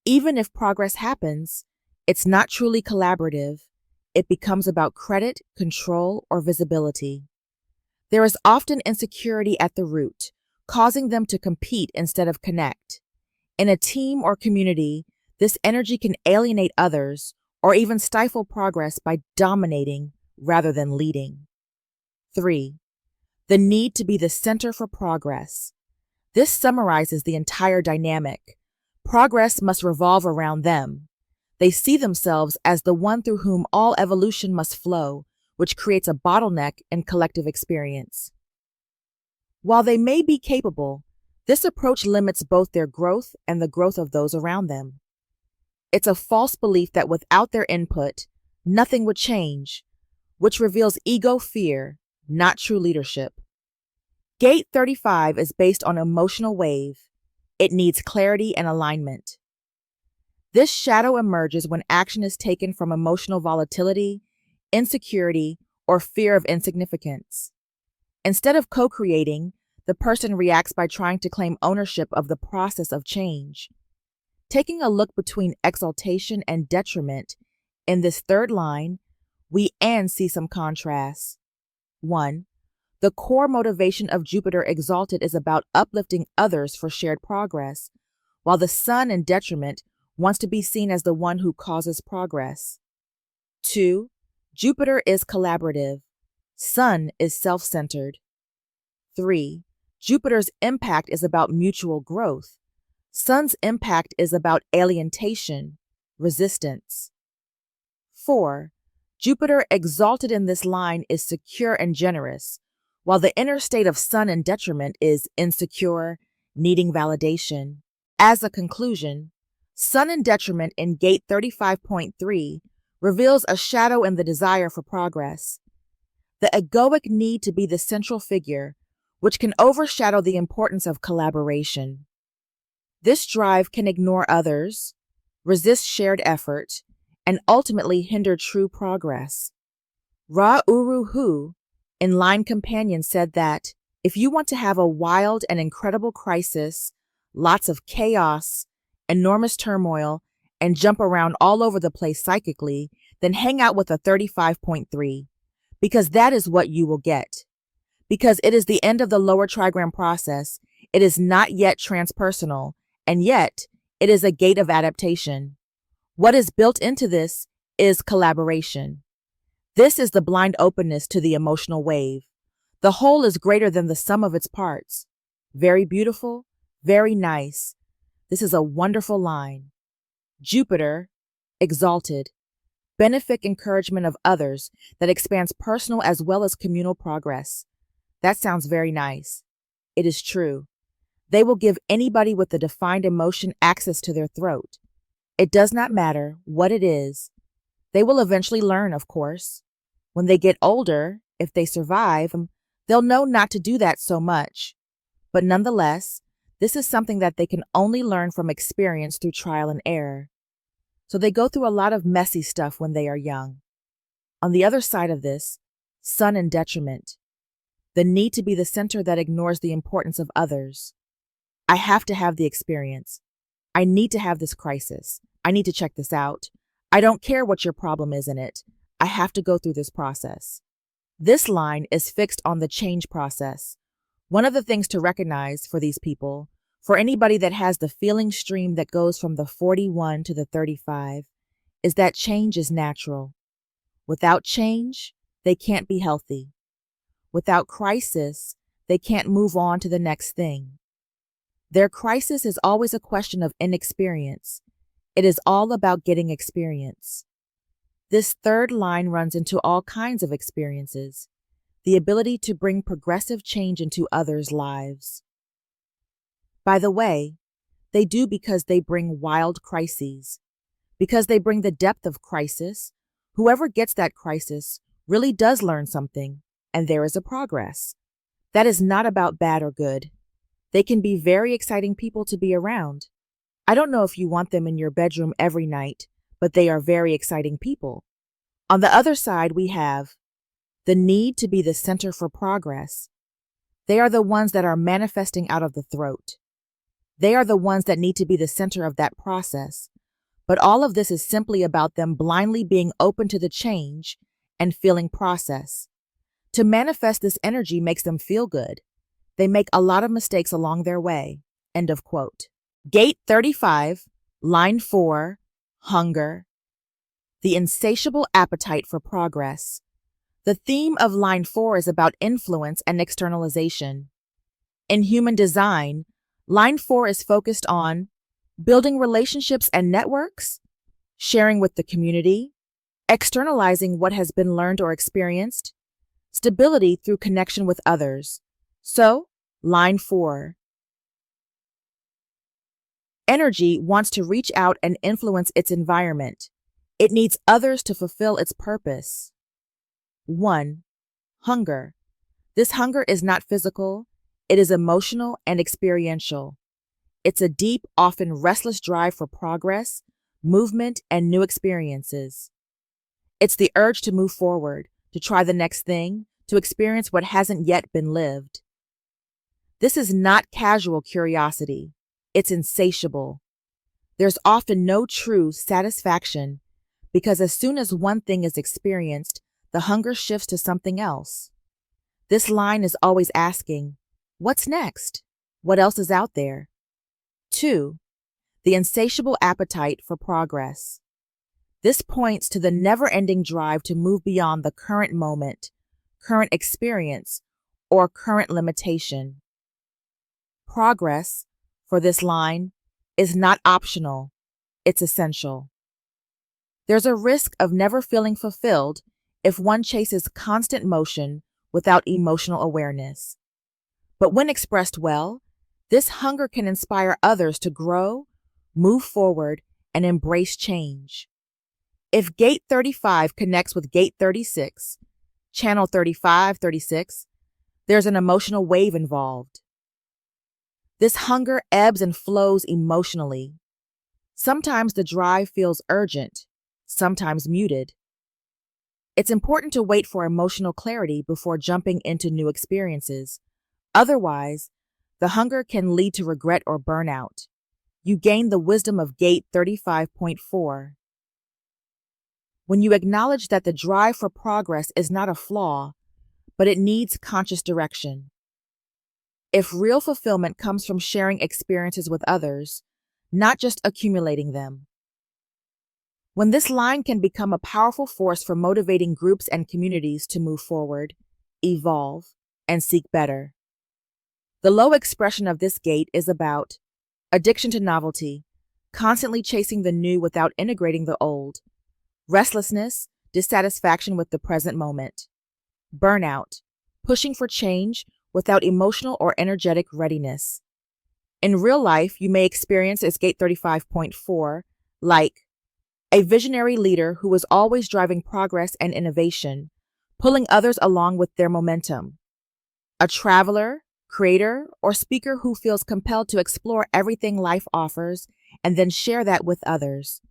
Even if progress happens, it's not truly collaborative. It becomes about credit, control, or visibility. There is often insecurity at the root, causing them to compete instead of connect. In a team or community, this energy can alienate others or even stifle progress by dominating rather than leading. 3. The need to be the center for progress. This summarizes the entire dynamic. Progress must revolve around them. They see themselves as the one through whom all evolution must flow, which creates a bottleneck in collective experience. While they may be capable, this approach limits both their growth and the growth of those around them. It's a false belief that without their input, nothing would change, which reveals ego fear, not true leadership. Gate 35 is based on emotional wave. It needs clarity and alignment. This shadow emerges when action is taken from emotional volatility, insecurity, or fear of insignificance. Instead of co-creating, the person reacts by trying to claim ownership of the process of change. Taking a look between exaltation and detriment, in this third line, we see some contrasts. 1. The core motivation of Jupiter exalted is about uplifting others for shared progress, while the Sun in detriment wants to be seen as the one who causes progress. 2. Jupiter is collaborative. Sun is self-centered. 3. Jupiter's impact is about mutual growth. Sun's impact is about alienation, resistance. 4. Jupiter exalted in this line is secure and generous, while the inner state of Sun in detriment is insecure, needing validation. As a conclusion, Sun in detriment in Gate 35.3 reveals a shadow in the desire for progress. The egoic need to be the central figure, which can overshadow the importance of collaboration. This drive can ignore others, resist shared effort, and ultimately hinder true progress. Ra Uru Hu, in Line Companion, said that if you want to have a wild and incredible crisis, lots of chaos, enormous turmoil, and jump around all over the place psychically, then hang out with a 35.3, because that is what you will get. Because it is the end of the lower trigram process, it is not yet transpersonal, and yet it is a gate of adaptation. What is built into this is collaboration. This is the blind openness to the emotional wave. The whole is greater than the sum of its parts. Very beautiful, very nice. This is a wonderful line. Jupiter, exalted. Benefic encouragement of others that expands personal as well as communal progress. That sounds very nice. It is true. They will give anybody with a defined emotion access to their throat. It does not matter what it is. They will eventually learn, of course. When they get older, if they survive, they'll know not to do that so much. But nonetheless, this is something that they can only learn from experience through trial and error. So they go through a lot of messy stuff when they are young. On the other side of this, Sun in detriment. The need to be the center that ignores the importance of others. I have to have the experience. I need to have this crisis. I need to check this out. I don't care what your problem is in it. I have to go through this process. This line is fixed on the change process. One of the things to recognize for these people, for anybody that has the feeling stream that goes from the 41 to the 35, is that change is natural. Without change, they can't be healthy. Without crisis, they can't move on to the next thing. Their crisis is always a question of inexperience. It is all about getting experience. This third line runs into all kinds of experiences, the ability to bring progressive change into others' lives. By the way, they do because they bring wild crises. Because they bring the depth of crisis, whoever gets that crisis really does learn something, and there is a progress. That is not about bad or good. They can be very exciting people to be around. I don't know if you want them in your bedroom every night, but they are very exciting people. On the other side, we have the need to be the center for progress. They are the ones that are manifesting out of the throat. They are the ones that need to be the center of that process. But all of this is simply about them blindly being open to the change and feeling process. To manifest this energy makes them feel good. They make a lot of mistakes along their way. End of quote. Gate 35, line 4, hunger. The insatiable appetite for progress. The theme of line 4 is about influence and externalization. In human design, line 4 is focused on building relationships and networks, sharing with the community, externalizing what has been learned or experienced, stability through connection with others. So, line 4. Energy wants to reach out and influence its environment. It needs others to fulfill its purpose. 1. Hunger. This hunger is not physical, it is emotional and experiential. It's a deep, often restless drive for progress, movement, and new experiences. It's the urge to move forward, to try the next thing, to experience what hasn't yet been lived. This is not casual curiosity. It's insatiable. There's often no true satisfaction because as soon as one thing is experienced, the hunger shifts to something else. This line is always asking, what's next? What else is out there? 2. The insatiable appetite for progress. This points to the never-ending drive to move beyond the current moment, current experience, or current limitation. Progress, for this line, is not optional, it's essential. There's a risk of never feeling fulfilled if one chases constant motion without emotional awareness. But when expressed well, this hunger can inspire others to grow, move forward, and embrace change. If Gate 35 connects with Gate 36, Channel 35-36, there's an emotional wave involved. This hunger ebbs and flows emotionally. Sometimes the drive feels urgent, sometimes muted. It's important to wait for emotional clarity before jumping into new experiences. Otherwise, the hunger can lead to regret or burnout. You gain the wisdom of Gate 35.4. When you acknowledge that the drive for progress is not a flaw, but it needs conscious direction. If real fulfillment comes from sharing experiences with others, not just accumulating them. When this line can become a powerful force for motivating groups and communities to move forward, evolve, and seek better. The low expression of this gate is about addiction to novelty, constantly chasing the new without integrating the old, restlessness, dissatisfaction with the present moment, burnout, pushing for change without emotional or energetic readiness. In real life, you may experience as Gate 35.4, like a visionary leader who is always driving progress and innovation, pulling others along with their momentum. A traveler, creator, or speaker who feels compelled to explore everything life offers and then share that with others.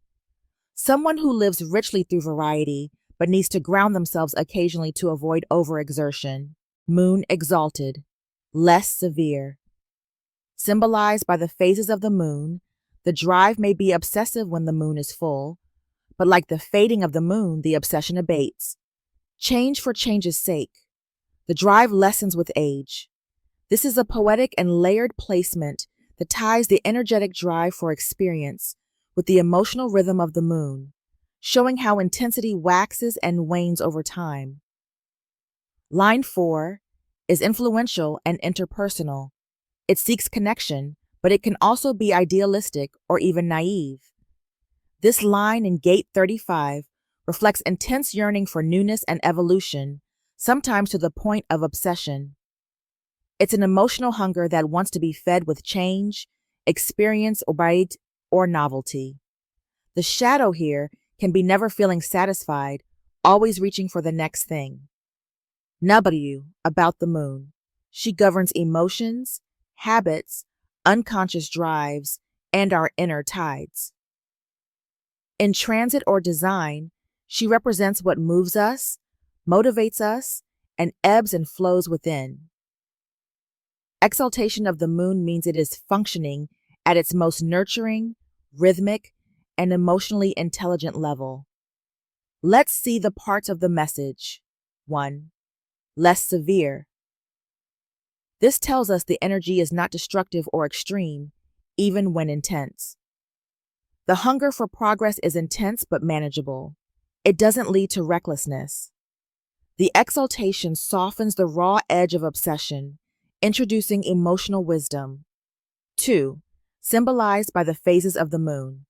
Someone who lives richly through variety, but needs to ground themselves occasionally to avoid overexertion. Moon exalted, less severe. Symbolized by the phases of the moon, the drive may be obsessive when the moon is full, but like the fading of the moon, the obsession abates. Change for change's sake. The drive lessens with age. This is a poetic and layered placement that ties the energetic drive for experience with the emotional rhythm of the moon, showing how intensity waxes and wanes over time. Line 4 is influential and interpersonal. It seeks connection, but it can also be idealistic or even naive. This line in Gate 35 reflects intense yearning for newness and evolution, sometimes to the point of obsession. It's an emotional hunger that wants to be fed with change, experience, or novelty. The shadow here can be never feeling satisfied always reaching for the next thing. W, about the moon. She governs emotions, habits, unconscious drives, and our inner tides. In transit or design, she represents what moves us, motivates us, and ebbs and flows within. Exaltation of the moon means it is functioning at its most nurturing, rhythmic, and emotionally intelligent level. Let's see the parts of the message. 1. Less severe. This tells us the energy is not destructive or extreme, even when intense. The hunger for progress is intense but manageable. It doesn't lead to recklessness. The exaltation softens the raw edge of obsession, introducing emotional wisdom. 2. Symbolized by the phases of the moon.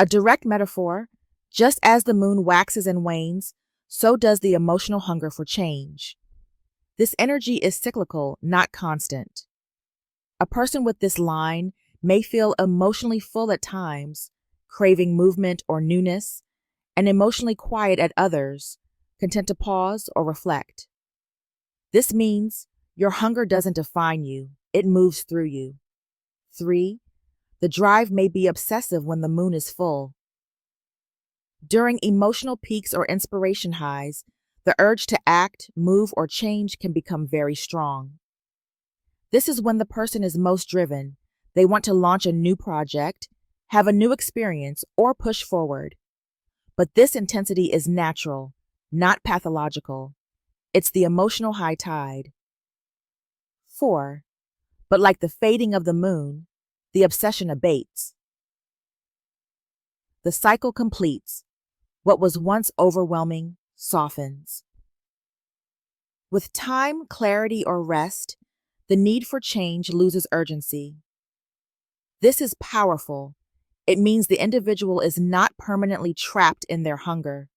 A direct metaphor, just as the moon waxes and wanes, so does the emotional hunger for change. This energy is cyclical, not constant. A person with this line may feel emotionally full at times, craving movement or newness, and emotionally quiet at others, content to pause or reflect. This means your hunger doesn't define you, it moves through you. 3. The drive may be obsessive when the moon is full. During emotional peaks or inspiration highs, the urge to act, move, or change can become very strong. This is when the person is most driven. They want to launch a new project, have a new experience, or push forward. But this intensity is natural, not pathological. It's the emotional high tide. 4. But like the fading of the moon, the obsession abates. The cycle completes. What was once overwhelming softens. With time, clarity, or rest, the need for change loses urgency. This is powerful. It means the individual is not permanently trapped in their hunger.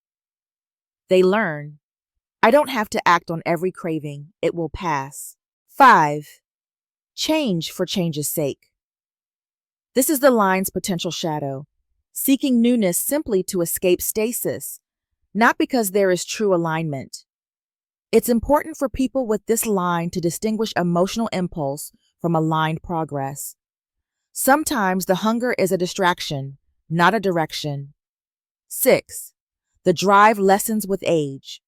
They learn, I don't have to act on every craving, it will pass. 5. Change for change's sake. This is the line's potential shadow, seeking newness simply to escape stasis, not because there is true alignment. It's important for people with this line to distinguish emotional impulse from aligned progress. Sometimes the hunger is a distraction, not a direction. 6. The drive lessens with age.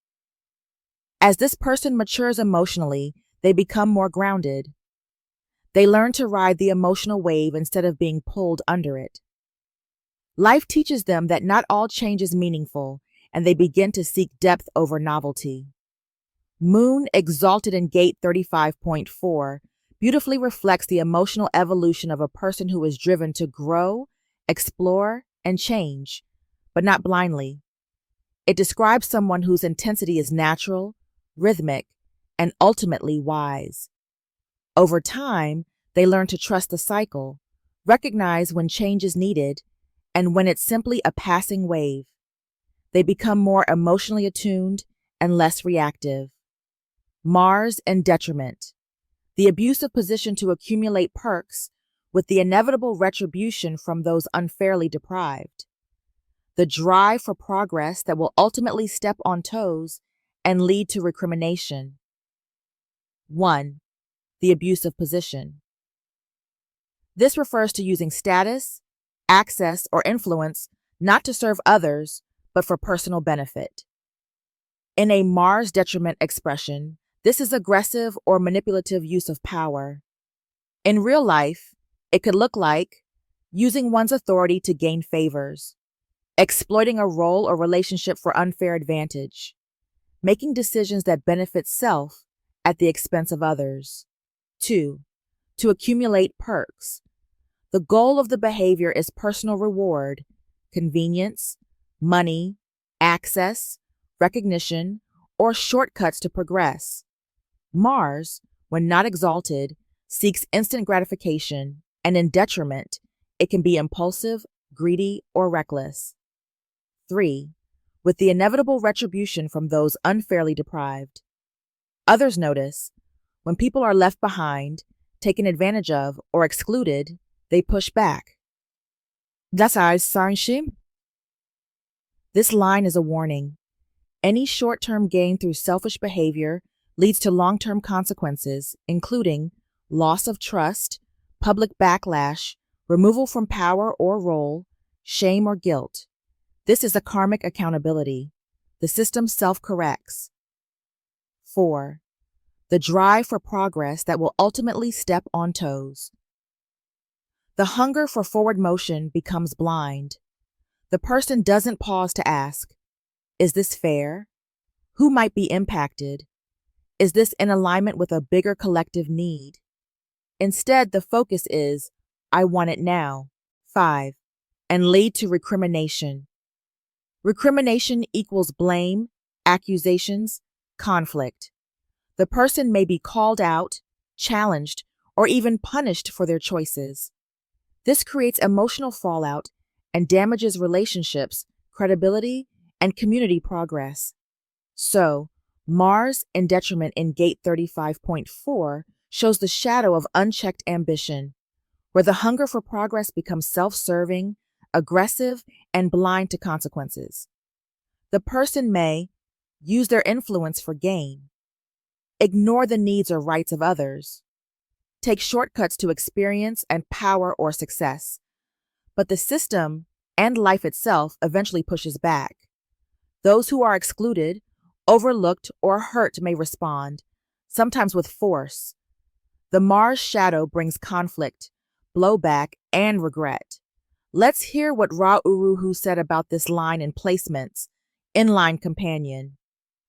As this person matures emotionally, they become more grounded. They learn to ride the emotional wave instead of being pulled under it. Life teaches them that not all change is meaningful, and they begin to seek depth over novelty. Moon, exalted in gate 35.4, beautifully reflects the emotional evolution of a person who is driven to grow, explore, and change, but not blindly. It describes someone whose intensity is natural, rhythmic, and ultimately wise. Over time, they learn to trust the cycle, recognize when change is needed, and when it's simply a passing wave. They become more emotionally attuned and less reactive. Mars and detriment. The abusive position to accumulate perks with the inevitable retribution from those unfairly deprived. The drive for progress that will ultimately step on toes and lead to recrimination. 1. The abusive position. This refers to using status, access, or influence not to serve others, but for personal benefit. In a Mars detriment expression, this is aggressive or manipulative use of power. In real life, it could look like using one's authority to gain favors, exploiting a role or relationship for unfair advantage, making decisions that benefit self at the expense of others. 2. To accumulate perks. The goal of the behavior is personal reward, convenience, money, access, recognition, or shortcuts to progress. Mars, when not exalted, seeks instant gratification, and in detriment, it can be impulsive, greedy, or reckless. 3. With the inevitable retribution from those unfairly deprived. Others notice, when people are left behind, taken advantage of, or excluded, they push back. Das heißt, This line is a warning. Any short-term gain through selfish behavior leads to long-term consequences, including loss of trust, public backlash, removal from power or role, shame or guilt. This is a karmic accountability. The system self-corrects. 4. The drive for progress that will ultimately step on toes. The hunger for forward motion becomes blind. The person doesn't pause to ask, is this fair? Who might be impacted? Is this in alignment with a bigger collective need? Instead, the focus is, I want it now. 5. And lead to recrimination. Recrimination equals blame, accusations, conflict. The person may be called out, challenged, or even punished for their choices. This creates emotional fallout and damages relationships, credibility, and community progress. So, Mars in detriment in Gate 35.4 shows the shadow of unchecked ambition, where the hunger for progress becomes self-serving, aggressive, and blind to consequences. The person may use their influence for gain, ignore the needs or rights of others, take shortcuts to experience and power or success, but the system and life itself eventually pushes back. Those who are excluded, overlooked, or hurt may respond, sometimes with force. The Mars shadow brings conflict, blowback, and regret. Let's hear what Ra Uruhu said about this line in Placements, Inline Companion.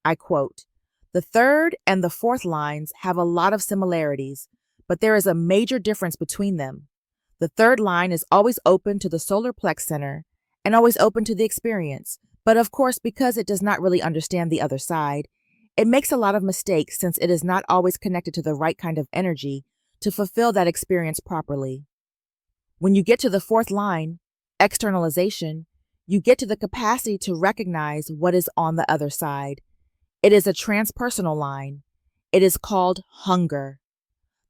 I quote, "The third and the fourth lines have a lot of similarities, but there is a major difference between them. The third line is always open to the solar plex center and always open to the experience, but of course, because it does not really understand the other side, it makes a lot of mistakes since it is not always connected to the right kind of energy to fulfill that experience properly. When you get to the fourth line, externalization, you get to the capacity to recognize what is on the other side. It is a transpersonal line. It is called hunger.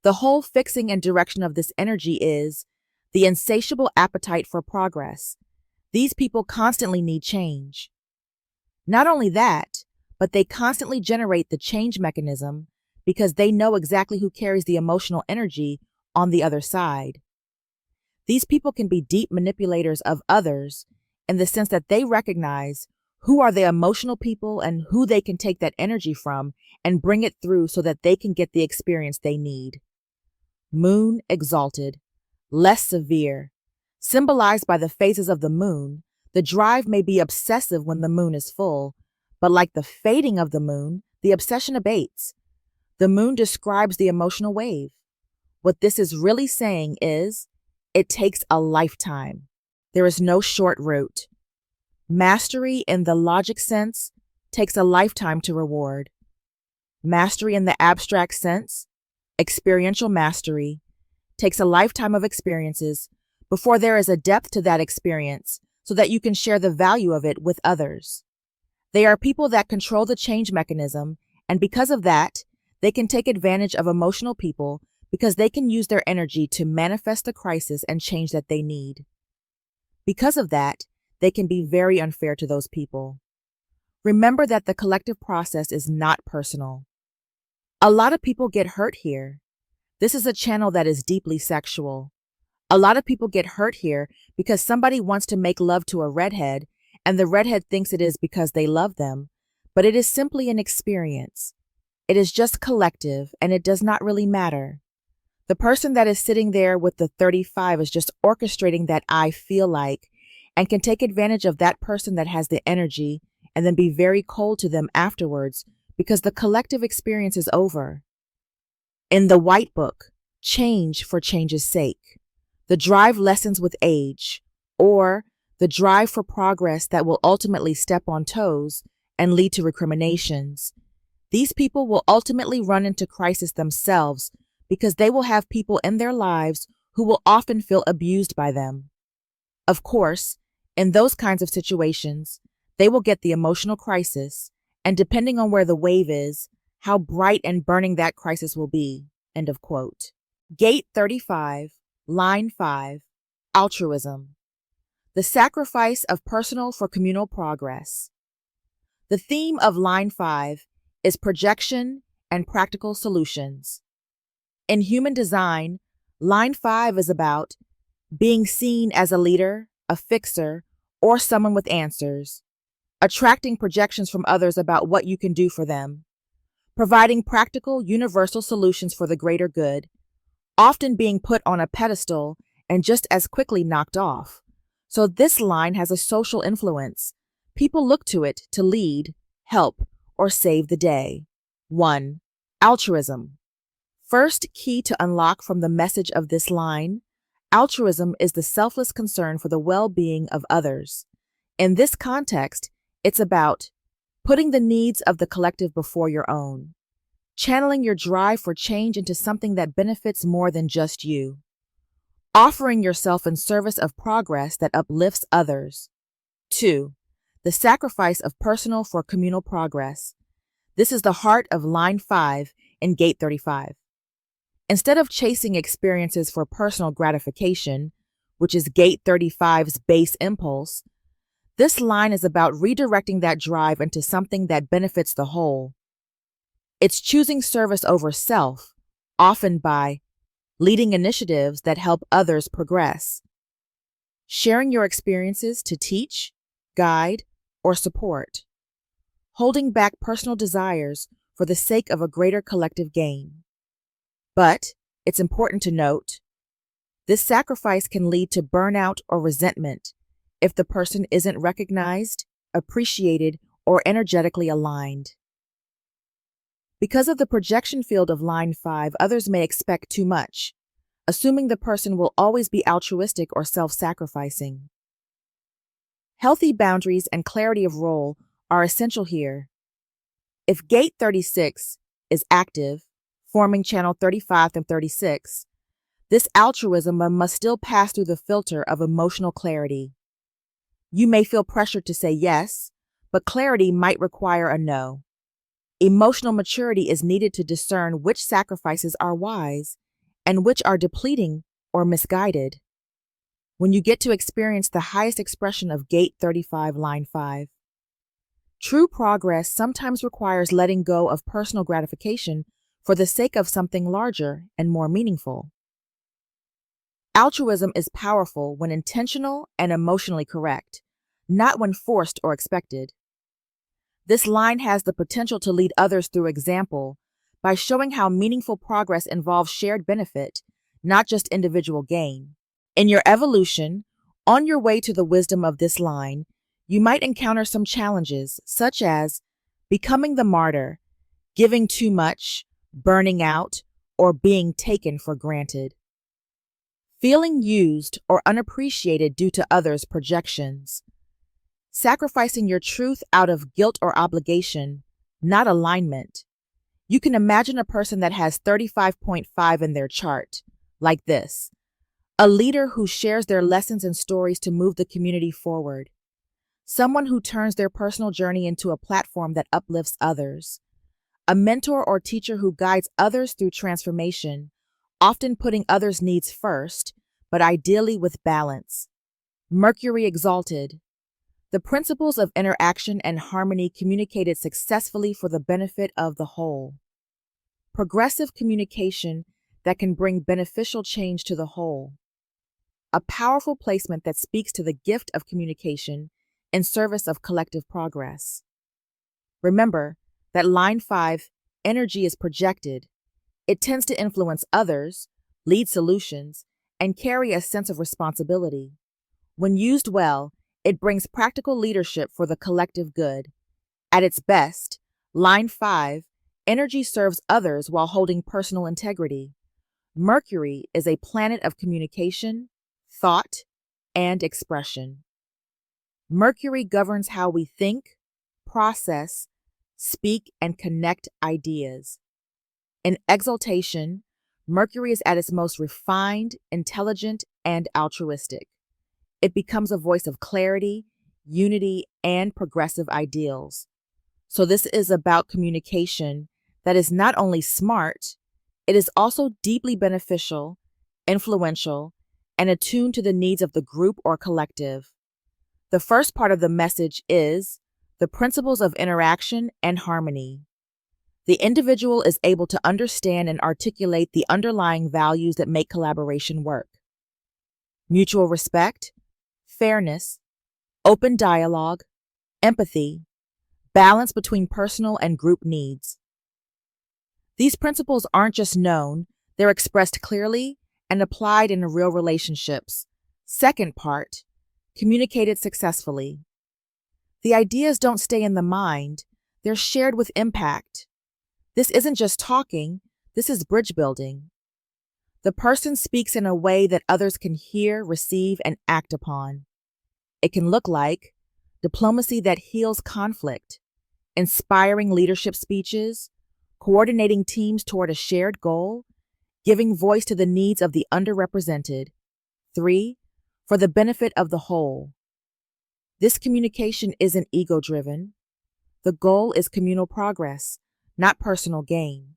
The whole fixing and direction of this energy is the insatiable appetite for progress. These people constantly need change. Not only that, but they constantly generate the change mechanism because they know exactly who carries the emotional energy on the other side. These people can be deep manipulators of others in the sense that they recognize who are the emotional people and who they can take that energy from and bring it through so that they can get the experience they need. Moon exalted, less severe. Symbolized by the phases of the moon, the drive may be obsessive when the moon is full, but like the fading of the moon, the obsession abates. The moon describes the emotional wave. What this is really saying is, it takes a lifetime. There is no short route. Mastery in the logic sense takes a lifetime to reward. Mastery in the abstract sense, experiential mastery, takes a lifetime of experiences before there is a depth to that experience so that you can share the value of it with others. They are people that control the change mechanism, and because of that, they can take advantage of emotional people because they can use their energy to manifest the crisis and change that they need. Because of that, they can be very unfair to those people. Remember that the collective process is not personal. A lot of people get hurt here. This is a channel that is deeply sexual. A lot of people get hurt here because somebody wants to make love to a redhead, and the redhead thinks it is because they love them, but it is simply an experience. It is just collective, and it does not really matter. The person that is sitting there with the 35 is just orchestrating that I feel like, and can take advantage of that person that has the energy and then be very cold to them afterwards because the collective experience is over. In the White Book, change for change's sake. The drive lessens with age, or the drive for progress that will ultimately step on toes and lead to recriminations. These people will ultimately run into crisis themselves because they will have people in their lives who will often feel abused by them. Of course, in those kinds of situations, they will get the emotional crisis, and depending on where the wave is, how bright and burning that crisis will be. End of quote. Gate 35, line 5, altruism. The sacrifice of personal for communal progress. The theme of line 5 is projection and practical solutions. In human design, line 5 is about being seen as a leader, a fixer, or someone with answers, attracting projections from others about what you can do for them, providing practical, universal solutions for the greater good, often being put on a pedestal and just as quickly knocked off. So this line has a social influence. People look to it to lead, help, or save the day. 1. Altruism. First key to unlock from the message of this line, altruism is the selfless concern for the well-being of others. In this context, it's about putting the needs of the collective before your own, channeling your drive for change into something that benefits more than just you, offering yourself in service of progress that uplifts others. 2. The sacrifice of personal for communal progress. This is the heart of line 5 in Gate 35. Instead of chasing experiences for personal gratification, which is Gate 35's base impulse, this line is about redirecting that drive into something that benefits the whole. It's choosing service over self, often by leading initiatives that help others progress, sharing your experiences to teach, guide, or support, holding back personal desires for the sake of a greater collective gain. But it's important to note, this sacrifice can lead to burnout or resentment if the person isn't recognized, appreciated, or energetically aligned. Because of the projection field of line 5, others may expect too much, assuming the person will always be altruistic or self-sacrificing. Healthy boundaries and clarity of role are essential here. If Gate 36 is active, forming channel 35 and 36, this altruism must still pass through the filter of emotional clarity. You may feel pressured to say yes, but clarity might require a no. Emotional maturity is needed to discern which sacrifices are wise and which are depleting or misguided. When you get to experience the highest expression of Gate 35, line 5. True progress sometimes requires letting go of personal gratification for the sake of something larger and more meaningful. Altruism is powerful when intentional and emotionally correct, not when forced or expected. This line has the potential to lead others through example by showing how meaningful progress involves shared benefit, not just individual gain. In your evolution, on your way to the wisdom of this line, you might encounter some challenges, such as becoming the martyr, giving too much, burning out, or being taken for granted. Feeling used or unappreciated due to others' projections. Sacrificing your truth out of guilt or obligation, not alignment. You can imagine a person that has 35.5 in their chart, like this. A leader who shares their lessons and stories to move the community forward. Someone who turns their personal journey into a platform that uplifts others. A mentor or teacher who guides others through transformation, often putting others' needs first, but ideally with balance. Mercury exalted. The principles of interaction and harmony communicated successfully for the benefit of the whole. Progressive communication that can bring beneficial change to the whole. A powerful placement that speaks to the gift of communication in service of collective progress. Remember that line 5 energy is projected. It tends to influence others, lead solutions, and carry a sense of responsibility. When used well, it brings practical leadership for the collective good. At its best, line 5 energy serves others while holding personal integrity. Mercury is a planet of communication, thought, and expression. Mercury governs how we think, process, speak, and connect ideas. In exaltation, Mercury is at its most refined, intelligent, and altruistic. It becomes a voice of clarity, unity, and progressive ideals. So this is about communication that is not only smart, it is also deeply beneficial, influential, and attuned to the needs of the group or collective. The first part of the message is the principles of interaction and harmony. The individual is able to understand and articulate the underlying values that make collaboration work. Mutual respect, fairness, open dialogue, empathy, balance between personal and group needs. These principles aren't just known, they're expressed clearly and applied in real relationships. Second part, communicated successfully. The ideas don't stay in the mind, they're shared with impact. This isn't just talking, this is bridge building. The person speaks in a way that others can hear, receive, and act upon. It can look like diplomacy that heals conflict, inspiring leadership speeches, coordinating teams toward a shared goal, giving voice to the needs of the underrepresented. 3, for the benefit of the whole. This communication isn't ego-driven. The goal is communal progress, not personal gain.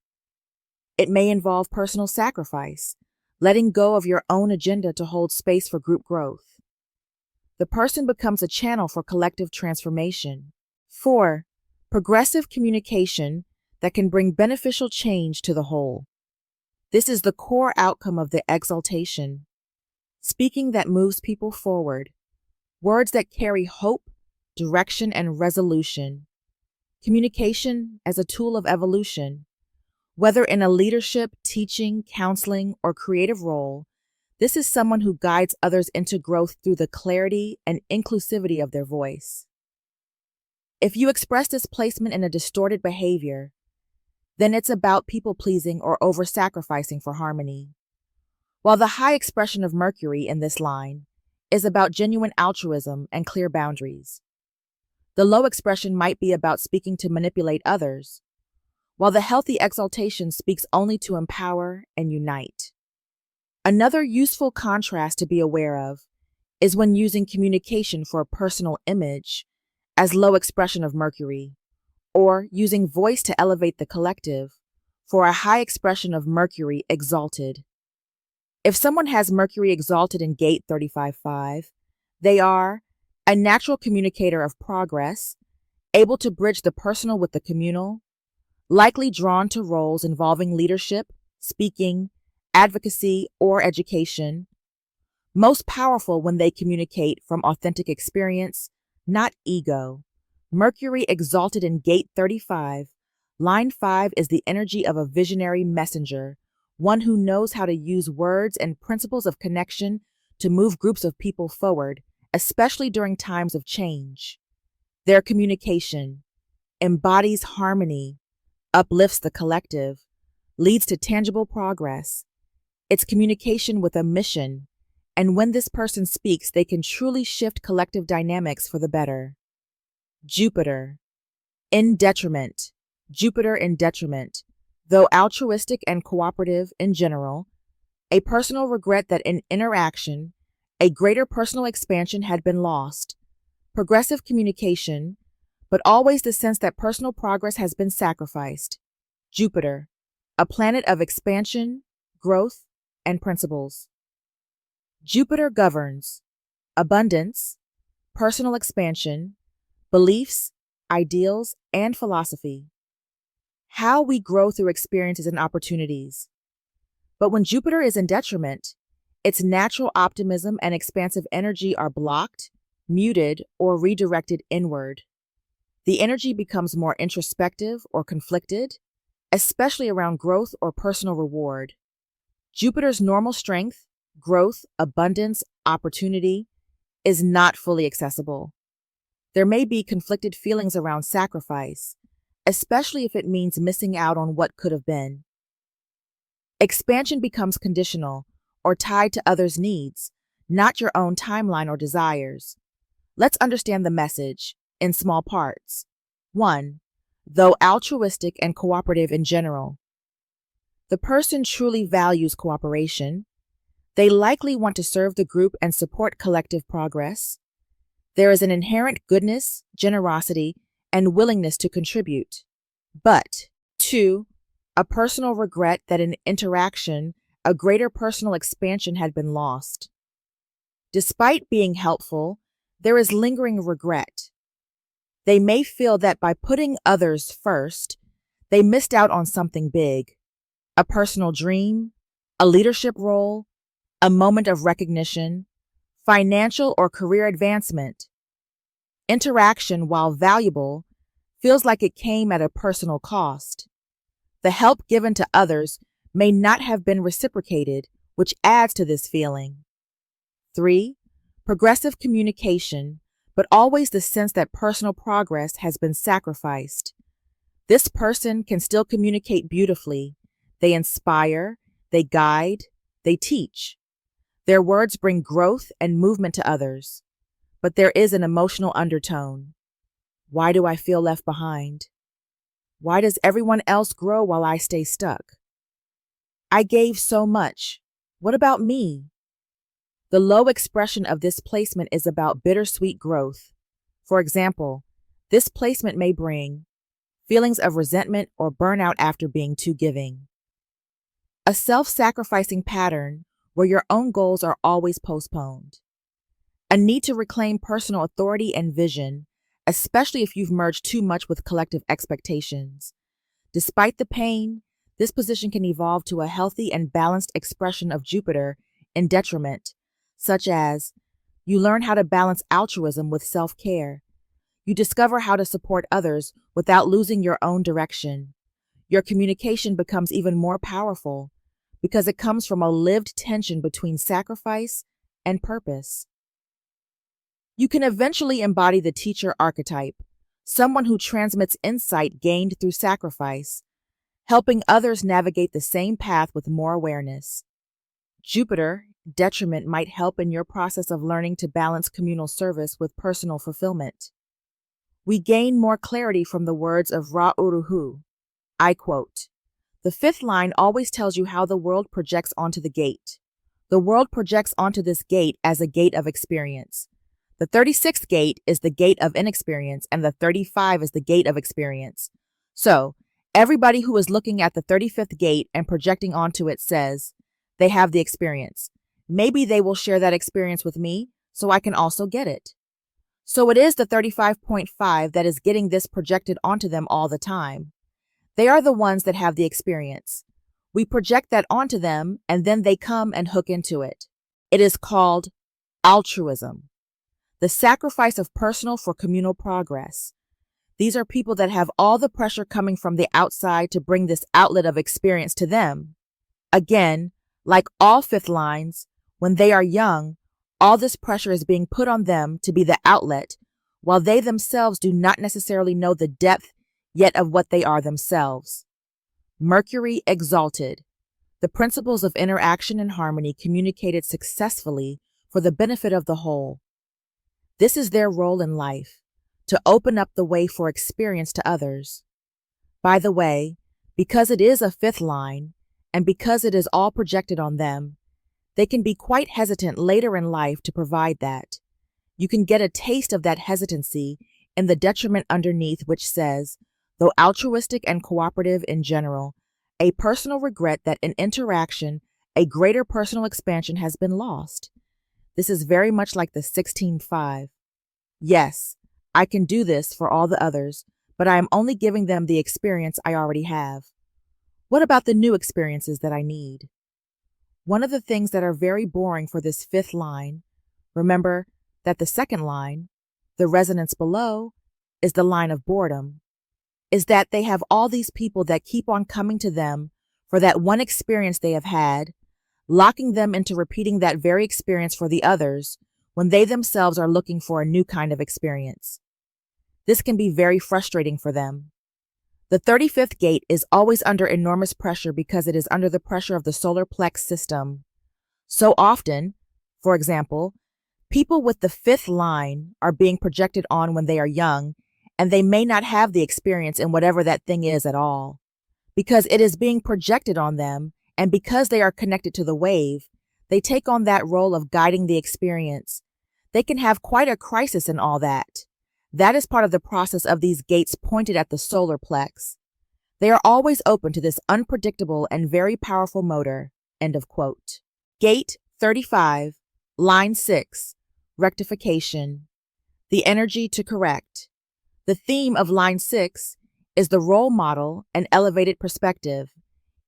It may involve personal sacrifice, letting go of your own agenda to hold space for group growth. The person becomes a channel for collective transformation. 4, progressive communication that can bring beneficial change to the whole. This is the core outcome of the exaltation. Speaking that moves people forward, words that carry hope, direction, and resolution. Communication as a tool of evolution. Whether in a leadership, teaching, counseling, or creative role, this is someone who guides others into growth through the clarity and inclusivity of their voice. If you express this placement in a distorted behavior, then it's about people-pleasing or over-sacrificing for harmony. While the high expression of Mercury in this line is about genuine altruism and clear boundaries, the low expression might be about speaking to manipulate others, while the healthy exaltation speaks only to empower and unite. Another useful contrast to be aware of is when using communication for a personal image as low expression of Mercury, or using voice to elevate the collective for a high expression of Mercury exalted. If someone has Mercury exalted in gate 35.5, they are a natural communicator of progress, able to bridge the personal with the communal, likely drawn to roles involving leadership, speaking, advocacy, or education, most powerful when they communicate from authentic experience, not ego. Mercury exalted in gate 35, line 5 is the energy of a visionary messenger, one who knows how to use words and principles of connection to move groups of people forward, especially during times of change. Their communication embodies harmony, uplifts the collective, leads to tangible progress. It's communication with a mission, and when this person speaks, they can truly shift collective dynamics for the better. Jupiter, in detriment. Jupiter in detriment. Though altruistic and cooperative in general, a personal regret that in interaction, a greater personal expansion had been lost. Progressive communication, but always the sense that personal progress has been sacrificed. Jupiter, a planet of expansion, growth, and principles. Jupiter governs abundance, personal expansion, beliefs, ideals, and philosophy. How we grow through experiences and opportunities. But when Jupiter is in detriment, its natural optimism and expansive energy are blocked, muted, or redirected inward. The energy becomes more introspective or conflicted, especially around growth or personal reward. Jupiter's normal strength, growth, abundance, opportunity is not fully accessible. There may be conflicted feelings around sacrifice, especially if it means missing out on what could have been. Expansion becomes conditional or tied to others' needs, not your own timeline or desires. Let's understand the message in small parts. 1. Though altruistic and cooperative in general, the person truly values cooperation. They likely want to serve the group and support collective progress. There is an inherent goodness, generosity, and willingness to contribute. But 2. A personal regret that in interaction, a greater personal expansion had been lost. Despite being helpful, there is lingering regret. They may feel that by putting others first, they missed out on something big, a personal dream, a leadership role, a moment of recognition, financial or career advancement. Interaction, while valuable, feels like it came at a personal cost. The help given to others may not have been reciprocated, which adds to this feeling. 3. Progressive communication, but always the sense that personal progress has been sacrificed. This person can still communicate beautifully. They inspire, they guide, they teach. Their words bring growth and movement to others, but there is an emotional undertone. Why do I feel left behind? Why does everyone else grow while I stay stuck? I gave so much. What about me? The low expression of this placement is about bittersweet growth. For example, this placement may bring feelings of resentment or burnout after being too giving. A self-sacrificing pattern where your own goals are always postponed. A need to reclaim personal authority and vision, especially if you've merged too much with collective expectations. Despite the pain, this position can evolve to a healthy and balanced expression of Jupiter in detriment, such as you learn how to balance altruism with self-care. You discover how to support others without losing your own direction. Your communication becomes even more powerful because it comes from a lived tension between sacrifice and purpose. You can eventually embody the teacher archetype, someone who transmits insight gained through sacrifice, helping others navigate the same path with more awareness. Jupiter, detriment, might help in your process of learning to balance communal service with personal fulfillment. We gain more clarity from the words of Ra-Uruhu. I quote, "The fifth line always tells you how the world projects onto the gate. The world projects onto this gate as a gate of experience. The 36th gate is the gate of inexperience, and the 35 is the gate of experience. So, everybody who is looking at the 35th gate and projecting onto it says they have the experience. Maybe they will share that experience with me so I can also get it. So it is the 35.5 that is getting this projected onto them all the time. They are the ones that have the experience. We project that onto them, and then they come and hook into it. It is called altruism, the sacrifice of personal for communal progress. These are people that have all the pressure coming from the outside to bring this outlet of experience to them. Again, like all fifth lines, when they are young, all this pressure is being put on them to be the outlet, while they themselves do not necessarily know the depth yet of what they are themselves. Mercury exalted, the principles of interaction and harmony communicated successfully for the benefit of the whole. This is their role in life, to open up the way for experience to others. By the way, because it is a fifth line, and because it is all projected on them, they can be quite hesitant later in life to provide that. You can get a taste of that hesitancy in the detriment underneath, which says, though altruistic and cooperative in general, a personal regret that in interaction, a greater personal expansion has been lost. This is very much like the 16.5. Yes, I can do this for all the others, but I am only giving them the experience I already have. What about the new experiences that I need? One of the things that are very boring for this fifth line, remember that the second line, the resonance below, is the line of boredom, is that they have all these people that keep on coming to them for that one experience they have had, locking them into repeating that very experience for the others when they themselves are looking for a new kind of experience. This can be very frustrating for them. The 35th gate is always under enormous pressure because it is under the pressure of the solar plex system. So often, for example, people with the fifth line are being projected on when they are young, and they may not have the experience in whatever that thing is at all. Because it is being projected on them, and because they are connected to the wave, they take on that role of guiding the experience. They can have quite a crisis in all that. That is part of the process of these gates pointed at the solar plex. They are always open to this unpredictable and very powerful motor. End of quote. Gate 35, line 6, rectification. The energy to correct. The theme of line 6 is the role model and elevated perspective.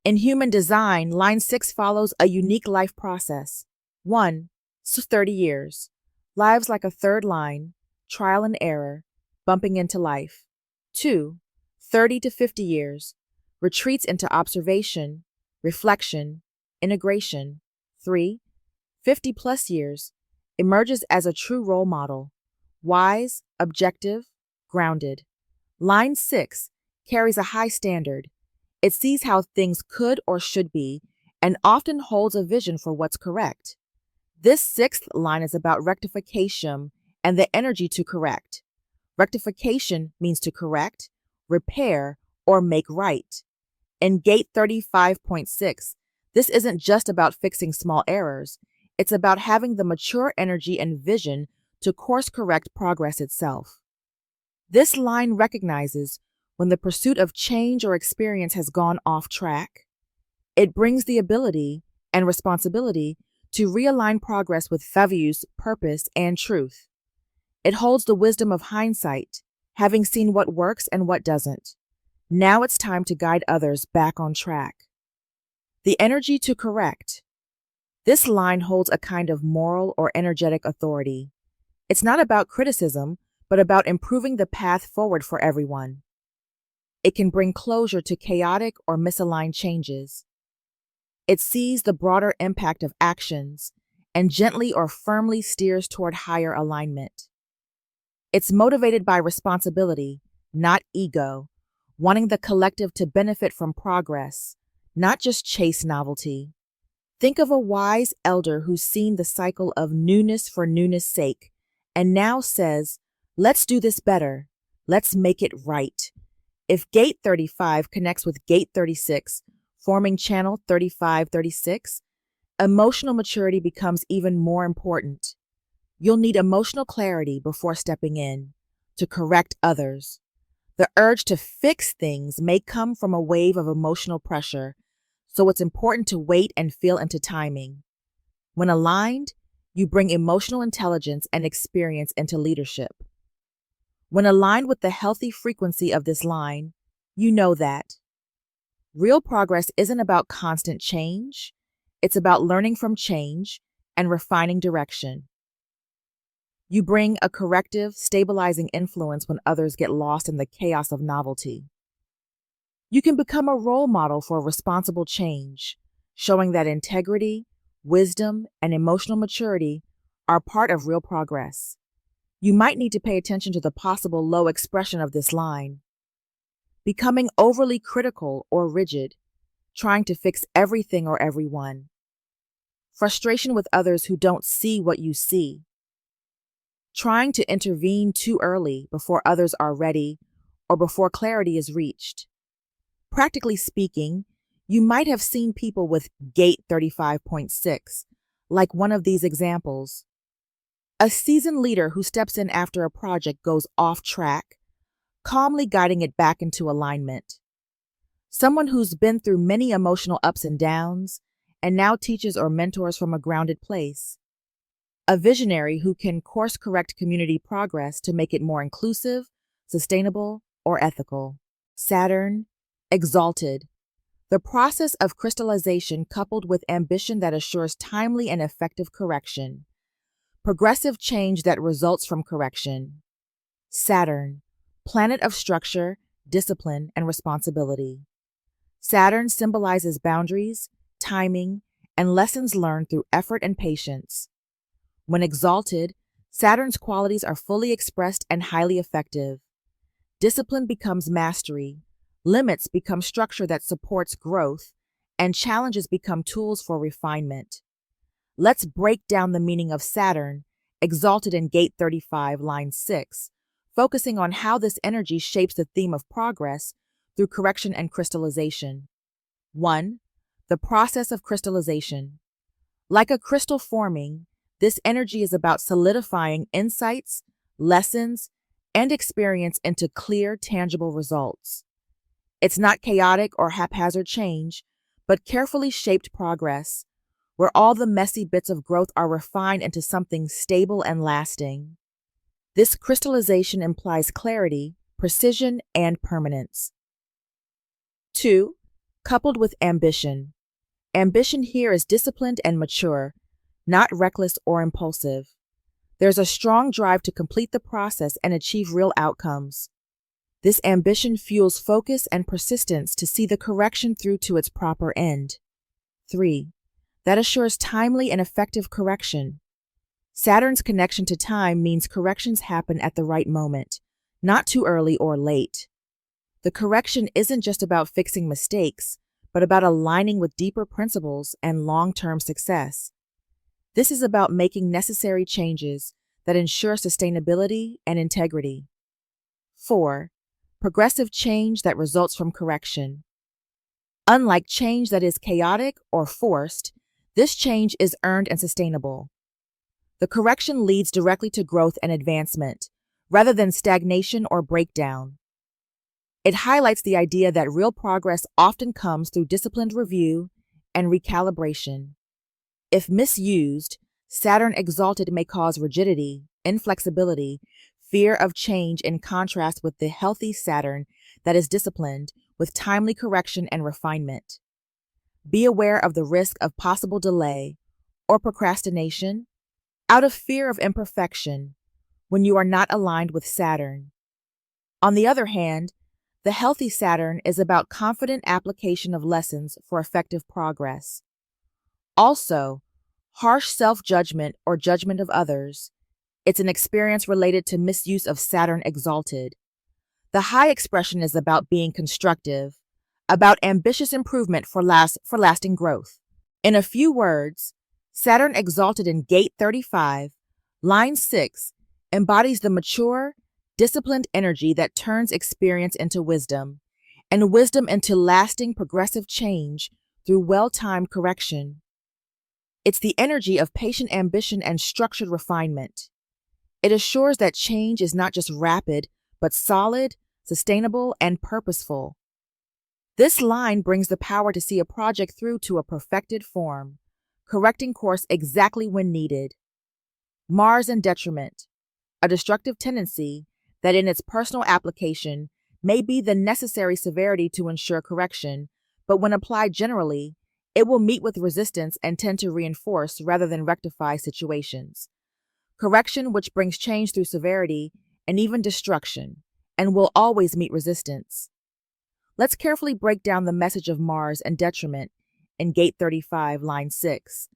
In human design, line 6 follows a unique life process. 1. 30 years. Lives like a third line, trial and error, bumping into life. 2. 30 to 50 years. Retreats into observation, reflection, integration. 3. 50 plus years. Emerges as a true role model. Wise, objective, grounded. Line 6 carries a high standard. It sees how things could or should be and often holds a vision for what's correct. This 6th line is about rectification and the energy to correct. Rectification means to correct, repair, or make right. In Gate 35.6, this isn't just about fixing small errors. It's about having the mature energy and vision to course correct progress itself. This line recognizes when the pursuit of change or experience has gone off track. It brings the ability and responsibility to realign progress with values, purpose, and truth. It holds the wisdom of hindsight, having seen what works and what doesn't. Now it's time to guide others back on track. The energy to correct. This line holds a kind of moral or energetic authority. It's not about criticism, but about improving the path forward for everyone. It can bring closure to chaotic or misaligned changes. It sees the broader impact of actions and gently or firmly steers toward higher alignment. It's motivated by responsibility, not ego, wanting the collective to benefit from progress, not just chase novelty. Think of a wise elder who's seen the cycle of newness for newness' sake and now says, let's do this better. Let's make it right. If Gate 35 connects with Gate 36, forming channel 35-36, emotional maturity becomes even more important. You'll need emotional clarity before stepping in to correct others. The urge to fix things may come from a wave of emotional pressure, so it's important to wait and feel into timing. When aligned, you bring emotional intelligence and experience into leadership. When aligned with the healthy frequency of this line, you know that real progress isn't about constant change. It's about learning from change and refining direction. You bring a corrective, stabilizing influence when others get lost in the chaos of novelty. You can become a role model for responsible change, showing that integrity, wisdom, and emotional maturity are part of real progress. You might need to pay attention to the possible low expression of this line. Becoming overly critical or rigid, trying to fix everything or everyone. Frustration with others who don't see what you see. Trying to intervene too early before others are ready or before clarity is reached. Practically speaking, you might have seen people with Gate 35.6, like one of these examples. A seasoned leader who steps in after a project goes off track, calmly guiding it back into alignment. Someone who's been through many emotional ups and downs and now teaches or mentors from a grounded place. A visionary who can course-correct community progress to make it more inclusive, sustainable, or ethical. Saturn, exalted. The process of crystallization coupled with ambition that assures timely and effective correction. Progressive change that results from correction. Saturn, planet of structure, discipline, and responsibility. Saturn symbolizes boundaries, timing, and lessons learned through effort and patience. When exalted, Saturn's qualities are fully expressed and highly effective. Discipline becomes mastery, limits become structure that supports growth, and challenges become tools for refinement. Let's break down the meaning of Saturn, exalted in Gate 35, line 6, focusing on how this energy shapes the theme of progress through correction and crystallization. 1. The process of crystallization. Like a crystal forming, this energy is about solidifying insights, lessons, and experience into clear, tangible results. It's not chaotic or haphazard change, but carefully shaped progress, where all the messy bits of growth are refined into something stable and lasting. This crystallization implies clarity, precision, and permanence. 2. Coupled with ambition. Ambition here is disciplined and mature, not reckless or impulsive. There's a strong drive to complete the process and achieve real outcomes. This ambition fuels focus and persistence to see the correction through to its proper end. 3. That assures timely and effective correction. Saturn's connection to time means corrections happen at the right moment, not too early or late. The correction isn't just about fixing mistakes, but about aligning with deeper principles and long-term success. This is about making necessary changes that ensure sustainability and integrity. 4. Progressive change that results from correction. Unlike change that is chaotic or forced, this change is earned and sustainable. The correction leads directly to growth and advancement, rather than stagnation or breakdown. It highlights the idea that real progress often comes through disciplined review and recalibration. If misused, Saturn exalted may cause rigidity, inflexibility, fear of change, in contrast with the healthy Saturn that is disciplined with timely correction and refinement. Be aware of the risk of possible delay or procrastination out of fear of imperfection when you are not aligned with Saturn. On the other hand, the healthy Saturn is about confident application of lessons for effective progress. Also, harsh self-judgment or judgment of others. It's an experience related to misuse of Saturn exalted. The high expression is about being constructive, about ambitious improvement for lasting growth. In a few words, Saturn exalted in Gate 35, line 6, embodies the mature, disciplined energy that turns experience into wisdom, and wisdom into lasting progressive change through well-timed correction. It's the energy of patient ambition and structured refinement. It assures that change is not just rapid, but solid, sustainable, and purposeful. This line brings the power to see a project through to a perfected form, correcting course exactly when needed. Mars in detriment, a destructive tendency that in its personal application may be the necessary severity to ensure correction, but when applied generally, it will meet with resistance and tend to reinforce rather than rectify situations. Correction which brings change through severity and even destruction, and will always meet resistance. Let's carefully break down the message of Mars and detriment in Gate 35, line 6,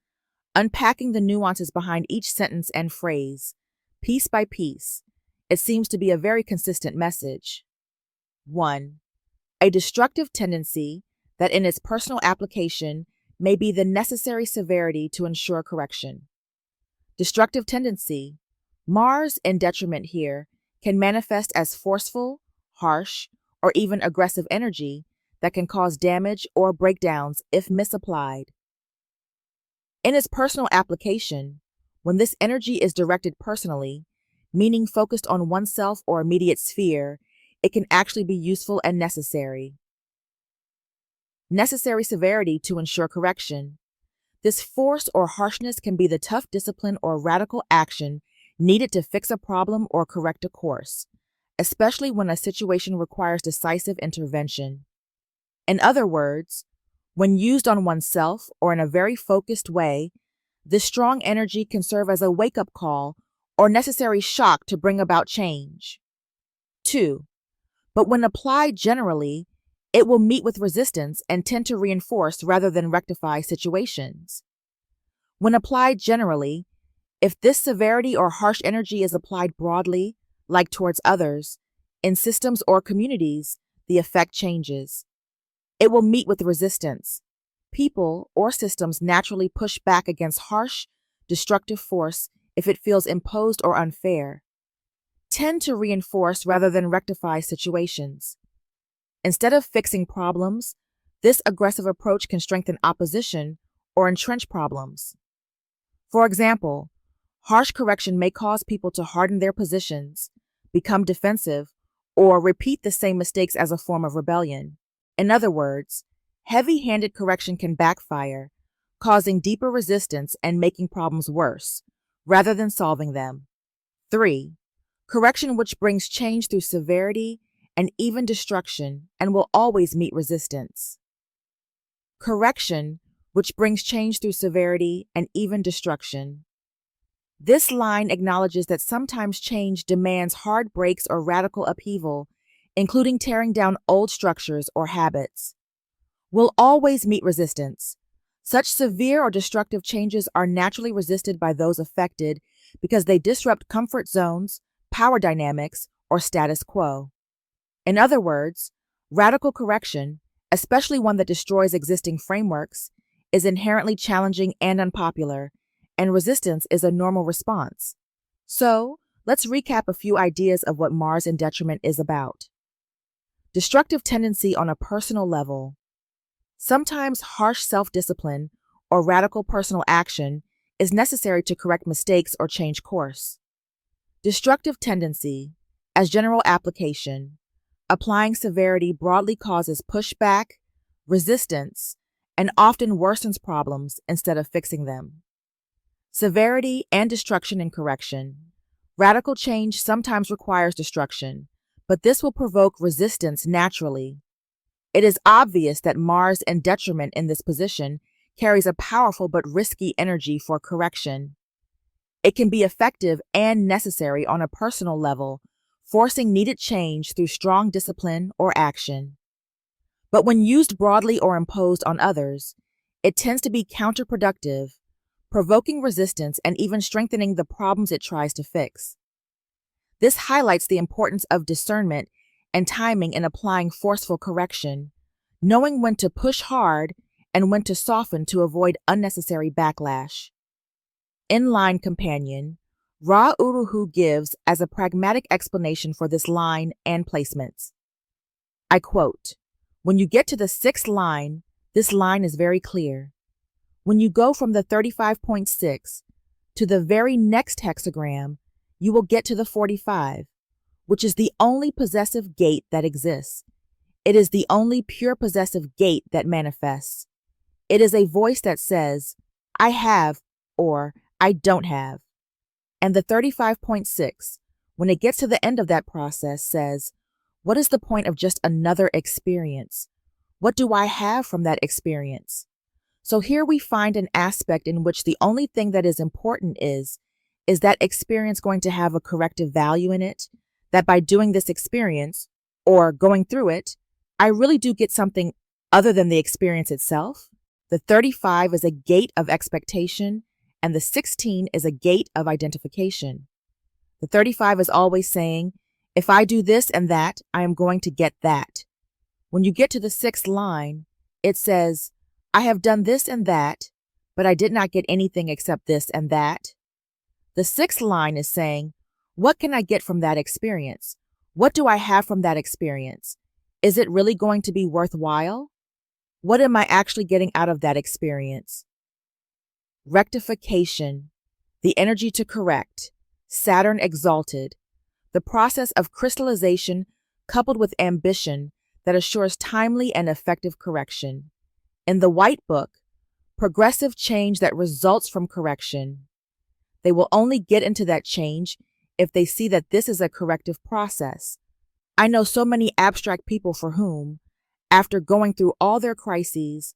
unpacking the nuances behind each sentence and phrase. Piece by piece, it seems to be a very consistent message. 1. A destructive tendency that in its personal application may be the necessary severity to ensure correction. Destructive tendency. Mars in detriment here can manifest as forceful, harsh, or even aggressive energy that can cause damage or breakdowns if misapplied. In its personal application, when this energy is directed personally, meaning focused on oneself or immediate sphere, it can actually be useful and necessary. Necessary severity to ensure correction. This force or harshness can be the tough discipline or radical action needed to fix a problem or correct a course, especially when a situation requires decisive intervention. In other words, when used on oneself or in a very focused way, this strong energy can serve as a wake-up call or necessary shock to bring about change. 2. But when applied generally, it will meet with resistance and tend to reinforce rather than rectify situations. When applied generally, if this severity or harsh energy is applied broadly, like towards others, in systems or communities, the effect changes. It will meet with resistance. People or systems naturally push back against harsh, destructive force if it feels imposed or unfair, tend to reinforce rather than rectify situations. Instead of fixing problems, this aggressive approach can strengthen opposition or entrench problems. For example, harsh correction may cause people to harden their positions, become defensive, or repeat the same mistakes as a form of rebellion. In other words, heavy-handed correction can backfire, causing deeper resistance and making problems worse, rather than solving them. 3. Correction which brings change through severity and even destruction, and will always meet resistance. Correction, which brings change through severity and even destruction. This line acknowledges that sometimes change demands hard breaks or radical upheaval, including tearing down old structures or habits. Will always meet resistance. Such severe or destructive changes are naturally resisted by those affected because they disrupt comfort zones, power dynamics, or status quo. In other words, radical correction, especially one that destroys existing frameworks, is inherently challenging and unpopular, and resistance is a normal response. So, let's recap a few ideas of what Mars in detriment is about. Destructive tendency on a personal level. Sometimes harsh self-discipline or radical personal action is necessary to correct mistakes or change course. Destructive tendency, as general application, applying severity broadly causes pushback, resistance, and often worsens problems instead of fixing them. Severity and destruction in correction. Radical change sometimes requires destruction, but this will provoke resistance naturally. It is obvious that Mars in detriment in this position carries a powerful but risky energy for correction. It can be effective and necessary on a personal level, forcing needed change through strong discipline or action. But when used broadly or imposed on others, it tends to be counterproductive, provoking resistance and even strengthening the problems it tries to fix. This highlights the importance of discernment and timing in applying forceful correction, knowing when to push hard and when to soften to avoid unnecessary backlash. Inline companion, Ra Uruhu gives as a pragmatic explanation for this line and placements. I quote, "When you get to the 6th line, this line is very clear. When you go from the 35.6 to the very next hexagram, you will get to the 45, which is the only possessive gate that exists. It is the only pure possessive gate that manifests. It is a voice that says, I have or I don't have. And the 35.6, when it gets to the end of that process, says, what is the point of just another experience? What do I have from that experience? So here we find an aspect in which the only thing that is important is that experience going to have a corrective value in it? That by doing this experience, or going through it, I really do get something other than the experience itself? The 35 is a gate of expectation, and the 16 is a gate of identification. The 35 is always saying, if I do this and that, I am going to get that. When you get to the 6th line, it says, I have done this and that, but I did not get anything except this and that. The 6th line is saying, what can I get from that experience? What do I have from that experience? Is it really going to be worthwhile? What am I actually getting out of that experience? Rectification, the energy to correct, Saturn exalted, the process of crystallization coupled with ambition that assures timely and effective correction. In the White Book, progressive change that results from correction. They will only get into that change if they see that this is a corrective process. I know so many abstract people for whom, after going through all their crises,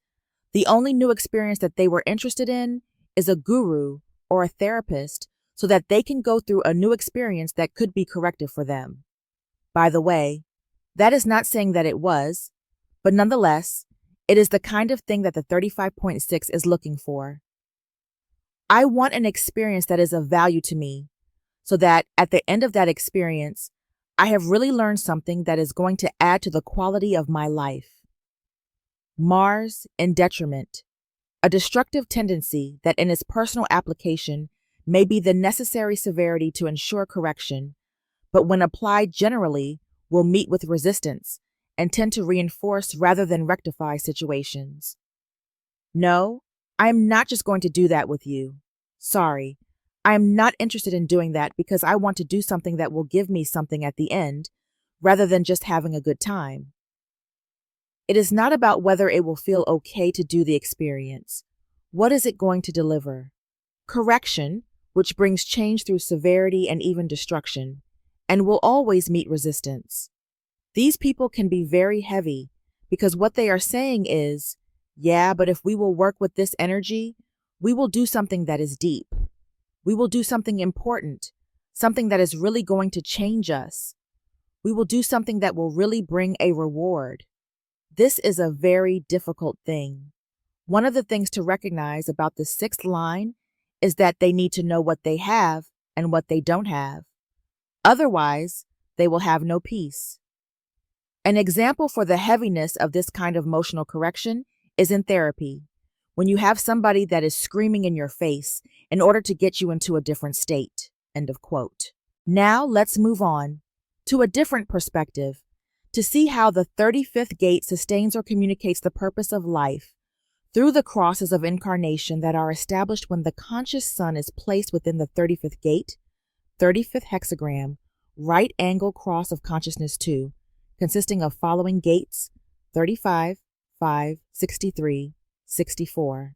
the only new experience that they were interested in is a guru or a therapist so that they can go through a new experience that could be corrective for them. By the way, that is not saying that it was, but nonetheless, it is the kind of thing that the 35.6 is looking for. I want an experience that is of value to me, so that at the end of that experience, I have really learned something that is going to add to the quality of my life. Mars in detriment, a destructive tendency that in its personal application may be the necessary severity to ensure correction, but when applied generally will meet with resistance and tend to reinforce rather than rectify situations. No, I am not just going to do that with you. Sorry, I am not interested in doing that because I want to do something that will give me something at the end, rather than just having a good time. It is not about whether it will feel okay to do the experience. What is it going to deliver? Correction, which brings change through severity and even destruction, and will always meet resistance. These people can be very heavy because what they are saying is, yeah, but if we will work with this energy, we will do something that is deep. We will do something important, something that is really going to change us. We will do something that will really bring a reward. This is a very difficult thing. One of the things to recognize about the sixth line is that they need to know what they have and what they don't have. Otherwise, they will have no peace. An example for the heaviness of this kind of emotional correction is in therapy, when you have somebody that is screaming in your face in order to get you into a different state. End of quote. Now let's move on to a different perspective to see how the 35th gate sustains or communicates the purpose of life through the crosses of incarnation that are established when the conscious sun is placed within the 35th gate, 35th hexagram, right angle cross of consciousness 2, consisting of following gates 35, 5, 63, 64.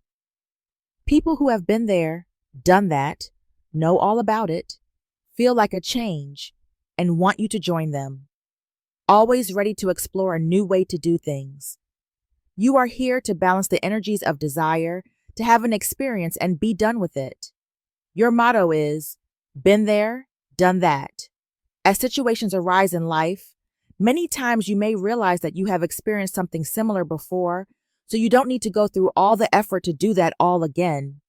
People who have been there, done that, know all about it, feel like a change, and want you to join them. Always ready to explore a new way to do things. You are here to balance the energies of desire, to have an experience and be done with it. Your motto is, been there, done that. As situations arise in life, many times you may realize that you have experienced something similar before, so you don't need to go through all the effort to do that all again.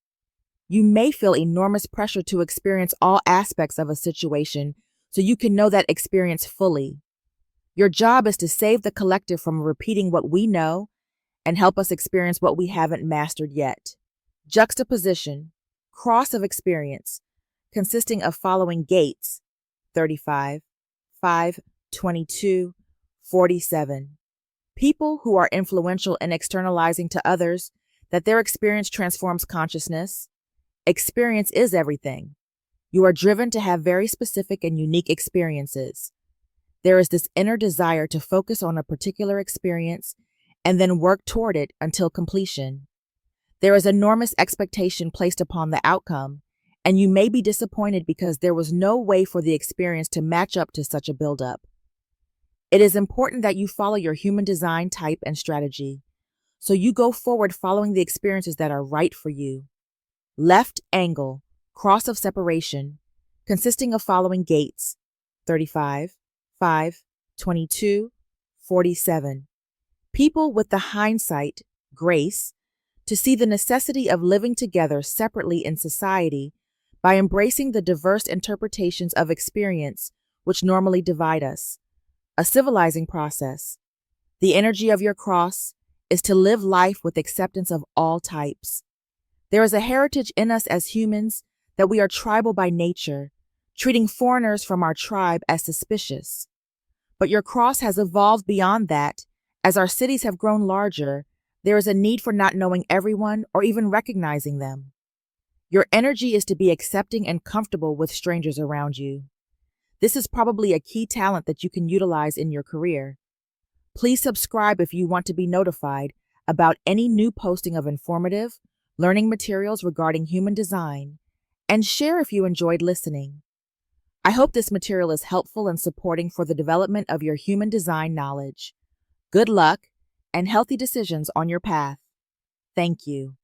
You may feel enormous pressure to experience all aspects of a situation so you can know that experience fully. Your job is to save the collective from repeating what we know and help us experience what we haven't mastered yet. Juxtaposition, cross of experience, consisting of following gates, 35, 5, 22, 47. People who are influential in externalizing to others that their experience transforms consciousness. Experience is everything. You are driven to have very specific and unique experiences. There is this inner desire to focus on a particular experience and then work toward it until completion. There is enormous expectation placed upon the outcome, and you may be disappointed because there was no way for the experience to match up to such a buildup. It is important that you follow your human design type and strategy, so you go forward following the experiences that are right for you. Left angle, cross of separation, consisting of following gates, 35, 5, 22, 47. People with the hindsight, grace, to see the necessity of living together separately in society by embracing the diverse interpretations of experience which normally divide us. A civilizing process. The energy of your cross is to live life with acceptance of all types. There is a heritage in us as humans that we are tribal by nature, treating foreigners from our tribe as suspicious. But your cross has evolved beyond that. As our cities have grown larger, there is a need for not knowing everyone or even recognizing them. Your energy is to be accepting and comfortable with strangers around you. This is probably a key talent that you can utilize in your career. Please subscribe if you want to be notified about any new posting of informative, learning materials regarding human design, and share if you enjoyed listening. I hope this material is helpful and supporting for the development of your human design knowledge. Good luck and healthy decisions on your path. Thank you.